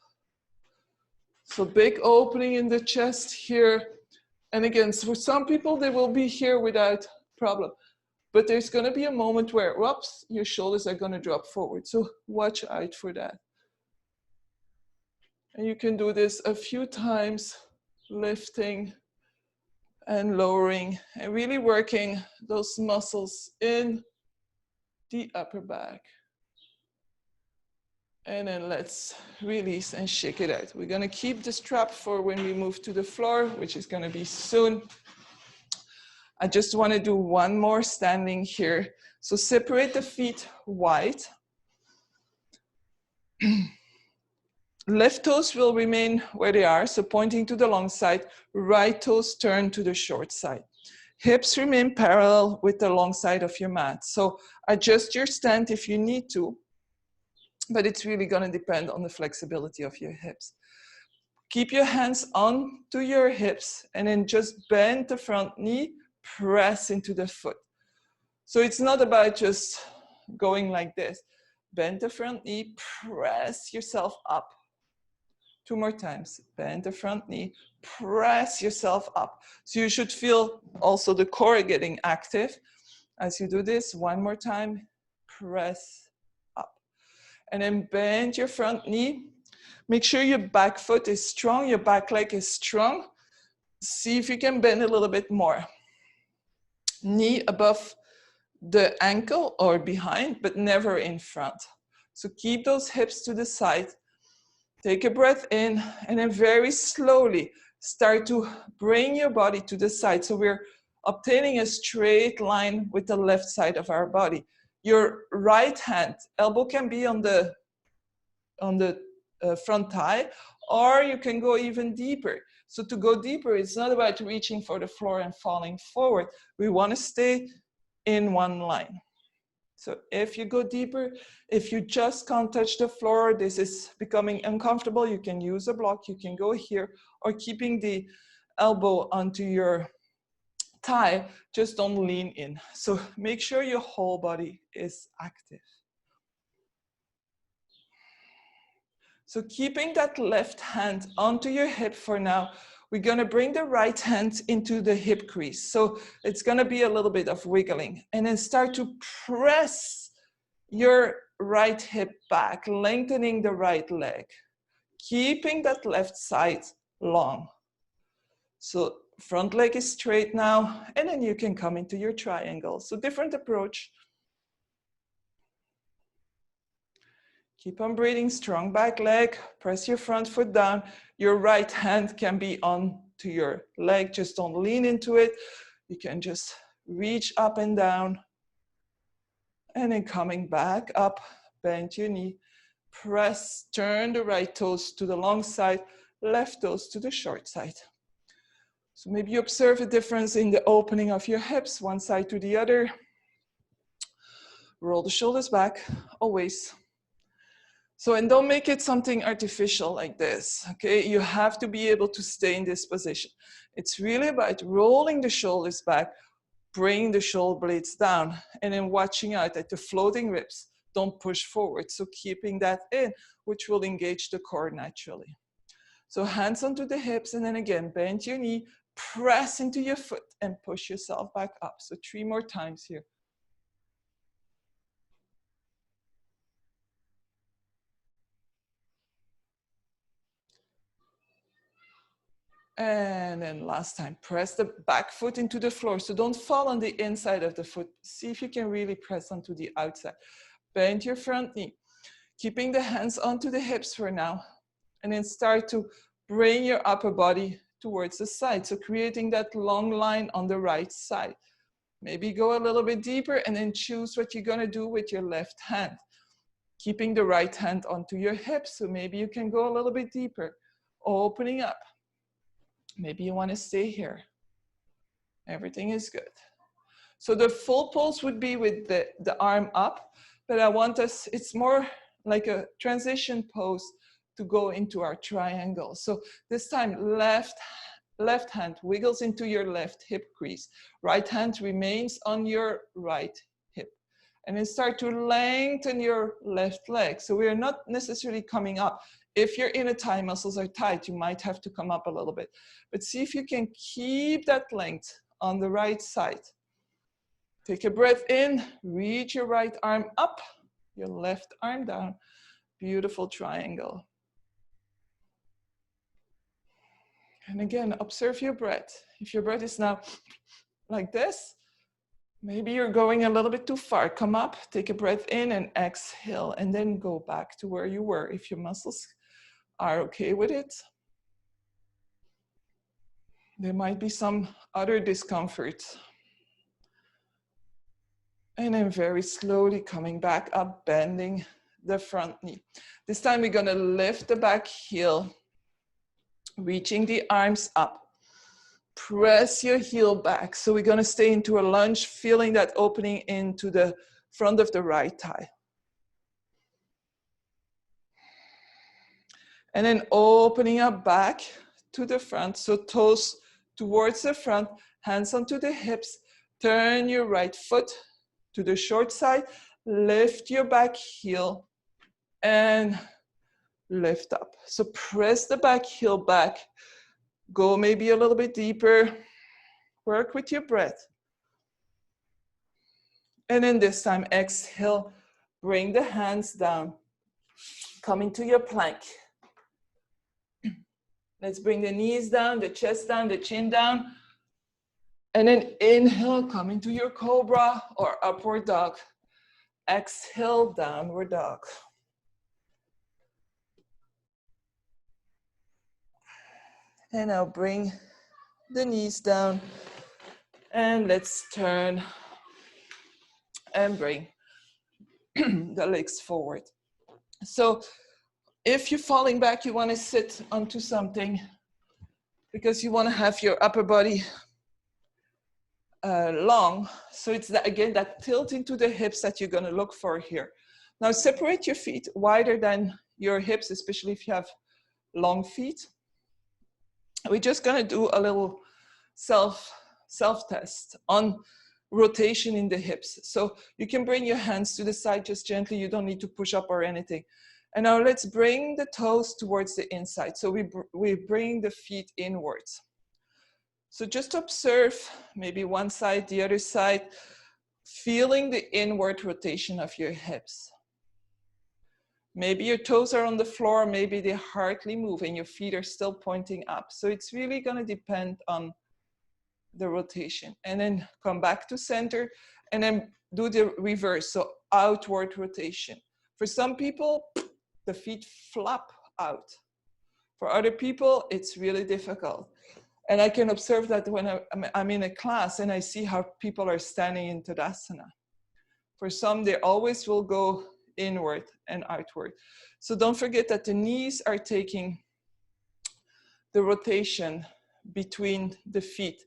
So big opening in the chest here. And again, so for some people, they will be here without problem. But there's going to be a moment where, whoops, your shoulders are going to drop forward. So watch out for that. And you can do this a few times, lifting and lowering, and really working those muscles in the upper back. And then let's release and shake it out. We're going to keep the strap for when we move to the floor, which is going to be soon. I just want to do one more standing here. So separate the feet wide. Left toes will remain where they are, so pointing to the long side. Right toes turn to the short side. Hips remain parallel with the long side of your mat. So adjust your stand if you need to, but it's really going to depend on the flexibility of your hips. Keep your hands on to your hips and then just bend the front knee, press into the foot. So it's not about just going like this. Bend the front knee, press yourself up. 2 more times. Bend the front knee, press yourself up. So you should feel also the core getting active. As you do this, 1 more time, press up. And then bend your front knee. Make sure your back foot is strong, your back leg is strong. See if you can bend a little bit more. Knee above the ankle or behind, but never in front. So keep those hips to the side. Take a breath in and then very slowly start to bring your body to the side. So we're obtaining a straight line with the left side of our body. Your right hand, elbow can be on the front thigh, or you can go even deeper. So to go deeper, it's not about reaching for the floor and falling forward. We want to stay in one line. So if you go deeper, if you just can't touch the floor, this is becoming uncomfortable, you can use a block, you can go here, or keeping the elbow onto your thigh, just don't lean in. So make sure your whole body is active. So keeping that left hand onto your hip for now, we're gonna bring the right hand into the hip crease. So it's gonna be a little bit of wiggling. And then start to press your right hip back, lengthening the right leg. Keeping that left side long. So front leg is straight now, and then you can come into your triangle. So different approach. Keep on breathing, strong back leg, press your front foot down. Your right hand can be on to your leg, just don't lean into it. You can just reach up and down. And then coming back up, bend your knee, press, turn the right toes to the long side, left toes to the short side. So maybe you observe a difference in the opening of your hips, one side to the other. Roll the shoulders back, always. So, and don't make it something artificial like this, okay? You have to be able to stay in this position. It's really about rolling the shoulders back, bring the shoulder blades down, and then watching out at the floating ribs. Don't push forward. So keeping that in, which will engage the core naturally. So hands onto the hips, and then again, bend your knee, press into your foot, and push yourself back up. So 3 more times here. And then last time, press the back foot into the floor. So don't fall on the inside of the foot. See if you can really press onto the outside. Bend your front knee, keeping the hands onto the hips for now. And then start to bring your upper body towards the side. So creating that long line on the right side. Maybe go a little bit deeper and then choose what you're gonna do with your left hand. Keeping the right hand onto your hips. So maybe you can go a little bit deeper, opening up. Maybe you want to stay here. Everything is good. So the full pose would be with the arm up, but I want us, it's more like a transition pose to go into our triangle. So this time, left hand wiggles into your left hip crease. Right hand remains on your right hip. And then start to lengthen your left leg. So we are not necessarily coming up. If your inner thigh muscles are tight, you might have to come up a little bit. But see if you can keep that length on the right side. Take a breath in, reach your right arm up, your left arm down. Beautiful triangle. And again, observe your breath. If your breath is now like this, maybe you're going a little bit too far. Come up, take a breath in and exhale, and then go back to where you were if your muscles are okay with it. There might be some other discomfort. And then very slowly coming back up, bending the front knee. This time we're gonna lift the back heel, reaching the arms up. Press your heel back. So we're gonna stay into a lunge, feeling that opening into the front of the right thigh. And then opening up back to the front. So toes towards the front, hands onto the hips. Turn your right foot to the short side. Lift your back heel and lift up. So press the back heel back. Go maybe a little bit deeper. Work with your breath. And then this time, exhale. Bring the hands down. Come into your plank. Let's bring the knees down, the chest down, the chin down. And then inhale, come into your cobra or upward dog. Exhale, downward dog. And now bring the knees down. And let's turn and bring the legs forward. So if you're falling back, you want to sit onto something because you want to have your upper body long. So it's that, again, that tilt into the hips that you're going to look for here. Now separate your feet wider than your hips, especially if you have long feet. We're just going to do a little self-test on rotation in the hips. So you can bring your hands to the side just gently. You don't need to push up or anything. And now let's bring the toes towards the inside. So we bring the feet inwards. So just observe maybe one side, the other side, feeling the inward rotation of your hips. Maybe your toes are on the floor, maybe they hardly move and your feet are still pointing up. So it's really going to depend on the rotation. And then come back to center and then do the reverse, so outward rotation. For some people, the feet flop out. For other people, it's really difficult. And I can observe that when I'm in a class and I see how people are standing in Tadasana. For some, they always will go inward and outward. So don't forget that the knees are taking the rotation between the feet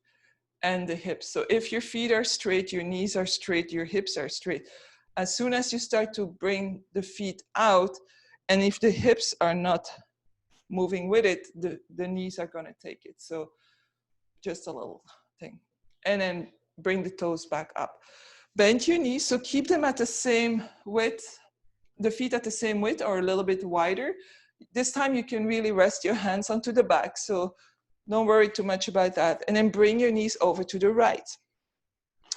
and the hips. So if your feet are straight, your knees are straight, your hips are straight. As soon as you start to bring the feet out, and if the hips are not moving with it, the knees are going to take it. So just a little thing. And then bring the toes back up. Bend your knees, so keep them at the same width, the feet at the same width or a little bit wider. This time you can really rest your hands onto the back, so don't worry too much about that. And then bring your knees over to the right.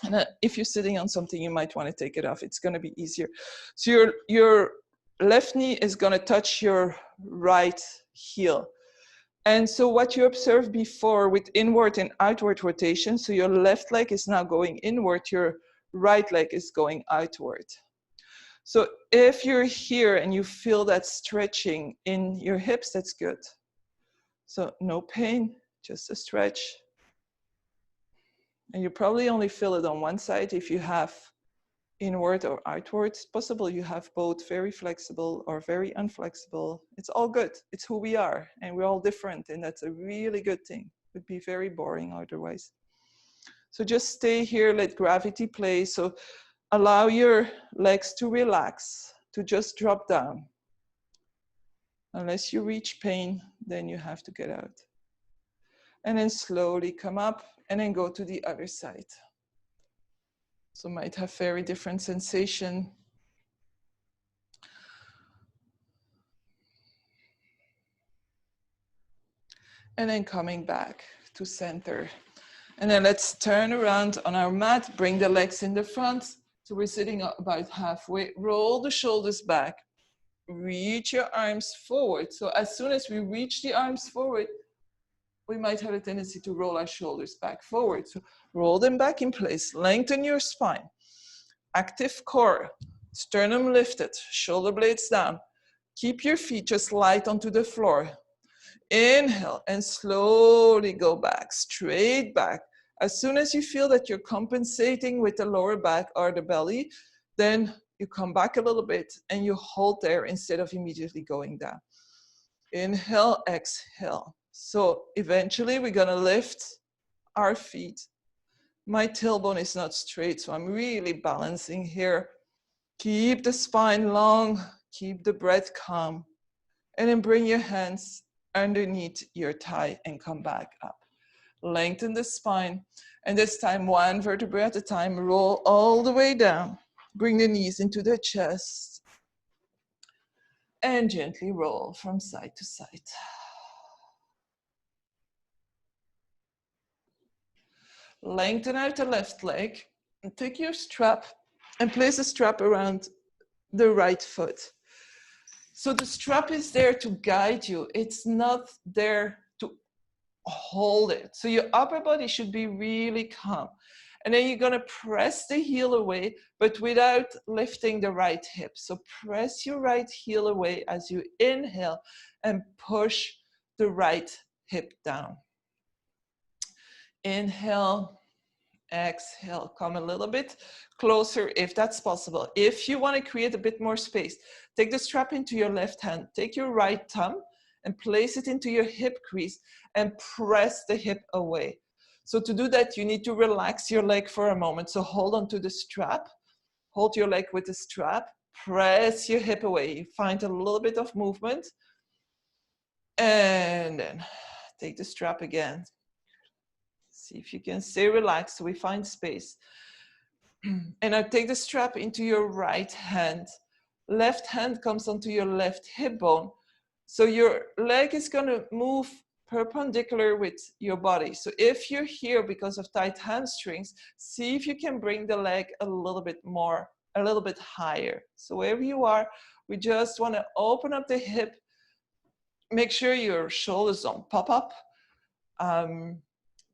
And if you're sitting on something, you might want to take it off. It's going to be easier. So your left knee is going to touch your right heel. And so what you observed before with inward and outward rotation, so your left leg is now going inward, your right leg is going outward. So if you're here and you feel that stretching in your hips, that's good. So no pain, just a stretch. And you probably only feel it on one side if you have inward or outward. It's possible you have both very flexible or very unflexible. It's all good. It's who we are, and we're all different, and that's a really good thing. It would be very boring otherwise. So just stay here, let gravity play. So allow your legs to relax, to just drop down. Unless you reach pain, then you have to get out. And then slowly come up and then go to the other side. So might have very different sensation. And then coming back to center. And then let's turn around on our mat, bring the legs in the front. So we're sitting about halfway. Roll the shoulders back. Reach your arms forward. So as soon as we reach the arms forward, we might have a tendency to roll our shoulders back forward. So roll them back in place. Lengthen your spine. Active core. Sternum lifted. Shoulder blades down. Keep your feet just light onto the floor. Inhale and slowly go back, straight back. As soon as you feel that you're compensating with the lower back or the belly, then you come back a little bit and you hold there instead of immediately going down. Inhale, exhale. So eventually we're gonna lift our feet. My tailbone is not straight, so I'm really balancing here. Keep the spine long, keep the breath calm. And then bring your hands underneath your thigh and come back up. Lengthen the spine. And this time, one vertebrae at a time, roll all the way down. Bring the knees into the chest. And gently roll from side to side. Lengthen out the left leg. And take your strap and place the strap around the right foot. So the strap is there to guide you. It's not there to hold it. So your upper body should be really calm. And then you're gonna press the heel away, but without lifting the right hip. So press your right heel away as you inhale and push the right hip down. Inhale, exhale, come a little bit closer if that's possible. If you want to create a bit more space, take the strap into your left hand, take your right thumb and place it into your hip crease and press the hip away. So to do that, you need to relax your leg for a moment. So hold on to the strap, hold your leg with the strap, press your hip away. You find a little bit of movement and then take the strap again. See if you can stay relaxed so we find space. And now take the strap into your right hand. Left hand comes onto your left hip bone. So your leg is going to move perpendicular with your body. So if you're here because of tight hamstrings, see if you can bring the leg a little bit more, a little bit higher. So wherever you are, we just want to open up the hip. Make sure your shoulders don't pop up.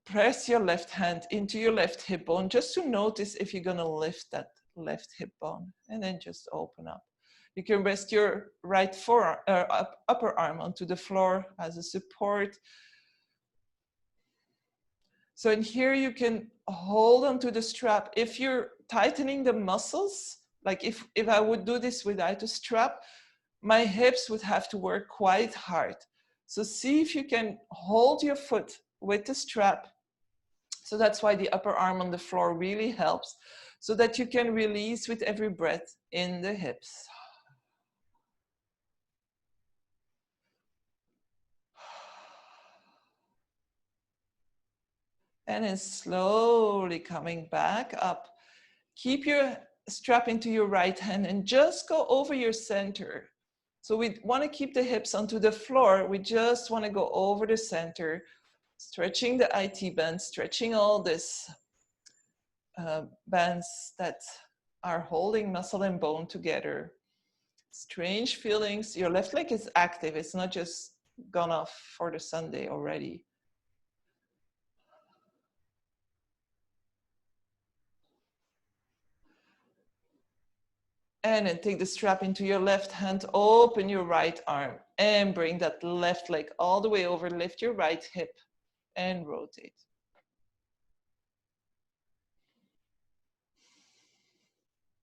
Press your left hand into your left hip bone just to notice if you're going to lift that left hip bone, and then just open up. You can rest your right forearm, upper arm onto the floor as a support. So in here you can hold onto the strap. If you're tightening the muscles, like if I would do this without a strap, my hips would have to work quite hard. So see if you can hold your foot with the strap. So that's why the upper arm on the floor really helps, so that you can release with every breath in the hips. And then slowly coming back up. Keep your strap into your right hand and just go over your center. So we want to keep the hips onto the floor. We just want to go over the center, stretching the IT band, stretching all this bands that are holding muscle and bone together. Strange feelings. Your left leg is active. It's not just gone off for the Sunday already. And then take the strap into your left hand, open your right arm and bring that left leg all the way over, lift your right hip and rotate.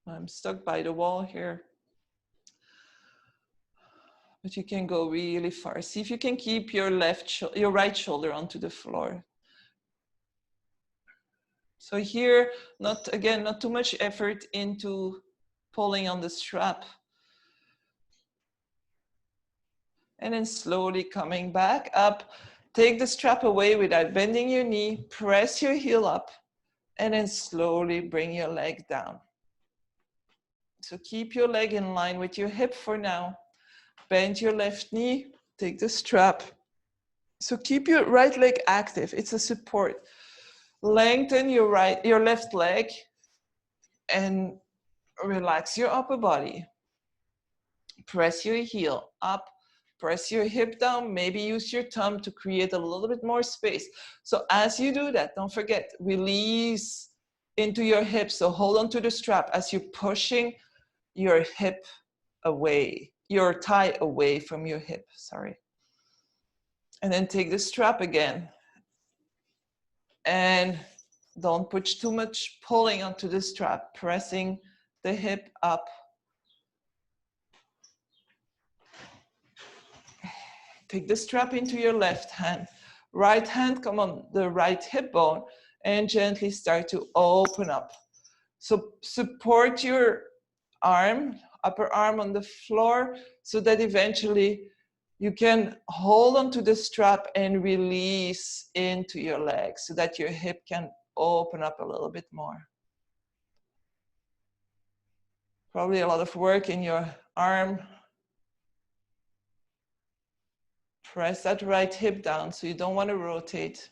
I'm stuck by the wall here, but you can go really far. See if you can keep your right shoulder onto the floor. So here, not too much effort into pulling on the strap. And then slowly coming back up, take the strap away without bending your knee, press your heel up, and then slowly bring your leg down. So keep your leg in line with your hip for now. Bend your left knee, take the strap, So keep your right leg active. It's a support. Lengthen your left leg and relax your upper body. Press your heel up, press your hip down, maybe use your thumb to create a little bit more space. So as you do that, don't forget, release into your hips. So hold on to the strap as you're pushing your hip away, your thigh away from your hip, sorry. And then take the strap again. And don't put too much pulling onto the strap, pressing the hip up. Take the strap into your left hand. Right hand, come on the right hip bone and gently start to open up. So support your arm, upper arm on the floor so that eventually you can hold onto the strap and release into your legs so that your hip can open up a little bit more. Probably a lot of work in your arm. Press that right hip down so you don't want to rotate.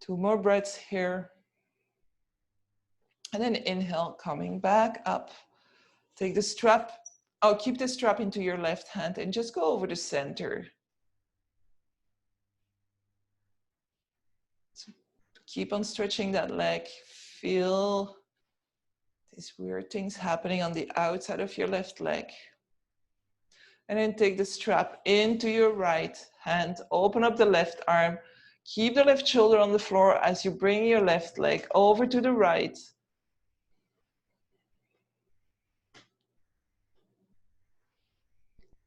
2 more breaths here. And then inhale, coming back up. Take the strap, keep the strap into your left hand and just go over the center. So keep on stretching that leg. Feel these weird things happening on the outside of your left leg. And then take the strap into your right hand. Open up the left arm. Keep the left shoulder on the floor as you bring your left leg over to the right.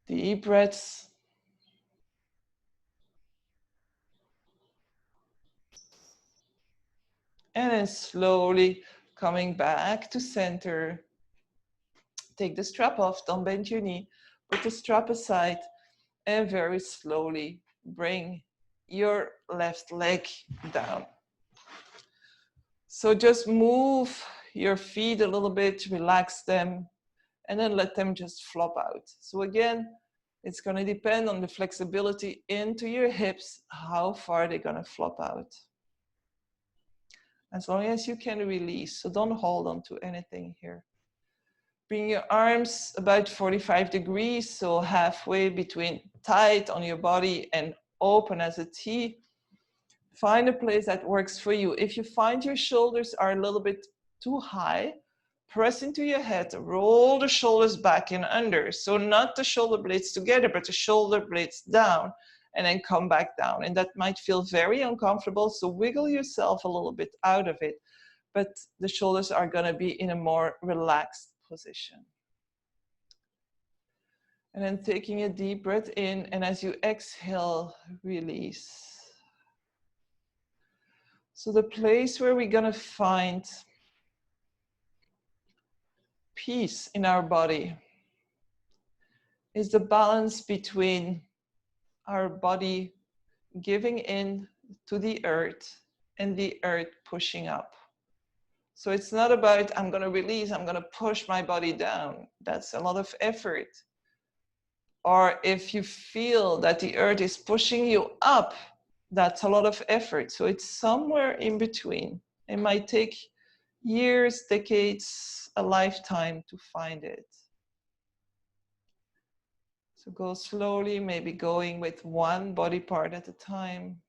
Deep breaths. And then slowly coming back to center. Take the strap off, don't bend your knee. Put the strap aside and very slowly bring your left leg down. So just move your feet a little bit, relax them, and then let them just flop out. So again, it's going to depend on the flexibility into your hips, how far they're going to flop out. As long as you can release, so don't hold on to anything here. Bring your arms about 45 degrees, so halfway between tight on your body and open as a T. Find a place that works for you. If you find your shoulders are a little bit too high, press into your head, roll the shoulders back and under. So not the shoulder blades together, but the shoulder blades down, and then come back down. And that might feel very uncomfortable, so wiggle yourself a little bit out of it. But the shoulders are gonna be in a more relaxed position. And then taking a deep breath in, and as you exhale, release. So the place where we're gonna find peace in our body is the balance between our body giving in to the earth and the earth pushing up. So it's not about, I'm gonna release, I'm gonna push my body down. That's a lot of effort. Or if you feel that the earth is pushing you up, that's a lot of effort. So it's somewhere in between. It might take years, decades, a lifetime to find it. So go slowly, maybe going with one body part at a time.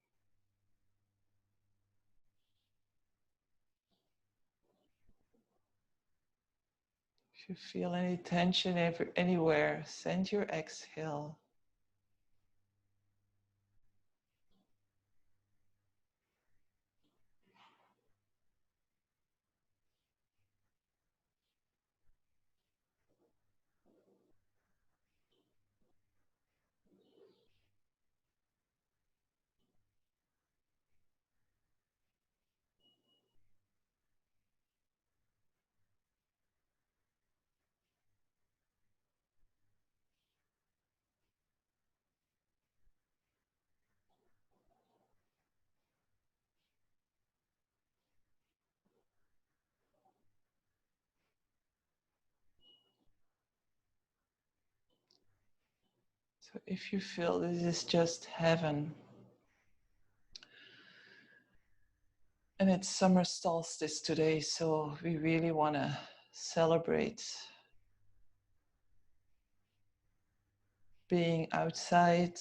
If you feel any tension anywhere, send your exhale. So if you feel this is just heaven, and it's summer solstice today, so we really want to celebrate being outside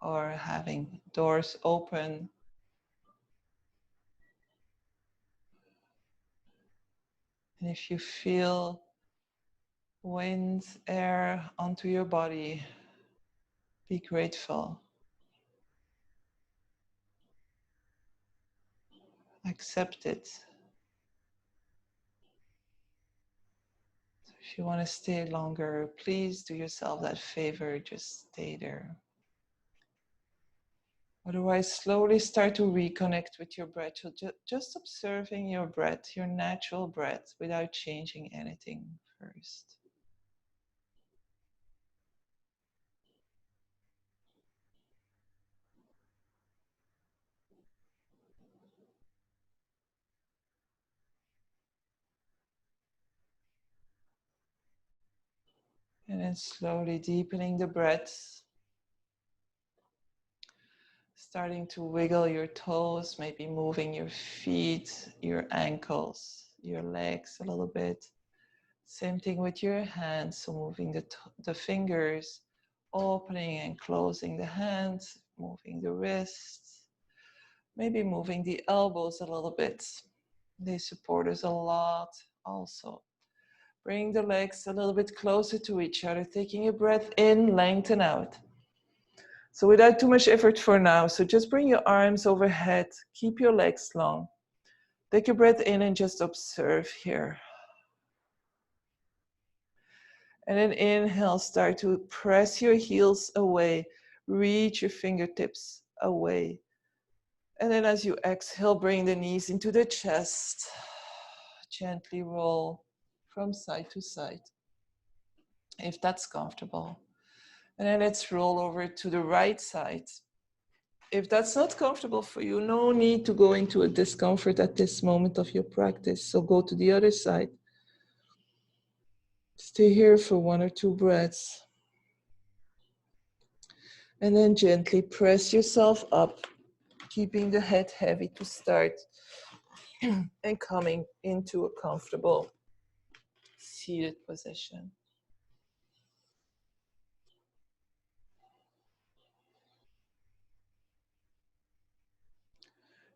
or having doors open. And if you feel wind, air onto your body, be grateful. Accept it. So if you want to stay longer, please do yourself that favor, just stay there. Otherwise, slowly start to reconnect with your breath. So just observing your breath, your natural breath, without changing anything first. And then slowly deepening the breath. Starting to wiggle your toes, maybe moving your feet, your ankles, your legs a little bit. Same thing with your hands, so moving the fingers, opening and closing the hands, moving the wrists, maybe moving the elbows a little bit. They support us a lot also. Bring the legs a little bit closer to each other, taking a breath in, lengthen out. So without too much effort for now, so just bring your arms overhead, keep your legs long. Take a breath in and just observe here. And then inhale, start to press your heels away, reach your fingertips away. And then as you exhale, bring the knees into the chest. Gently roll from side to side, if that's comfortable. And then let's roll over to the right side. If that's not comfortable for you, no need to go into a discomfort at this moment of your practice. So go to the other side. Stay here for 1 or 2 breaths. And then gently press yourself up, keeping the head heavy to start and coming into a comfortable seated position.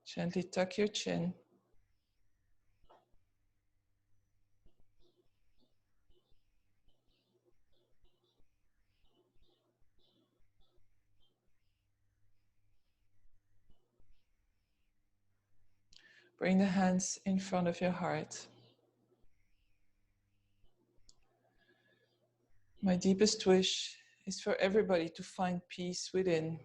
Gently tuck your chin. Bring the hands in front of your heart. My deepest wish is for everybody to find peace within,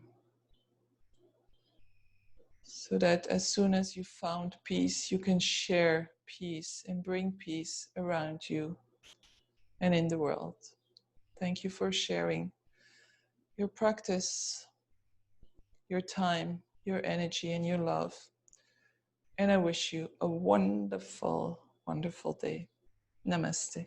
so that as soon as you found peace, you can share peace and bring peace around you and in the world. Thank you for sharing your practice, your time, your energy, and your love. And I wish you a wonderful, wonderful day. Namaste.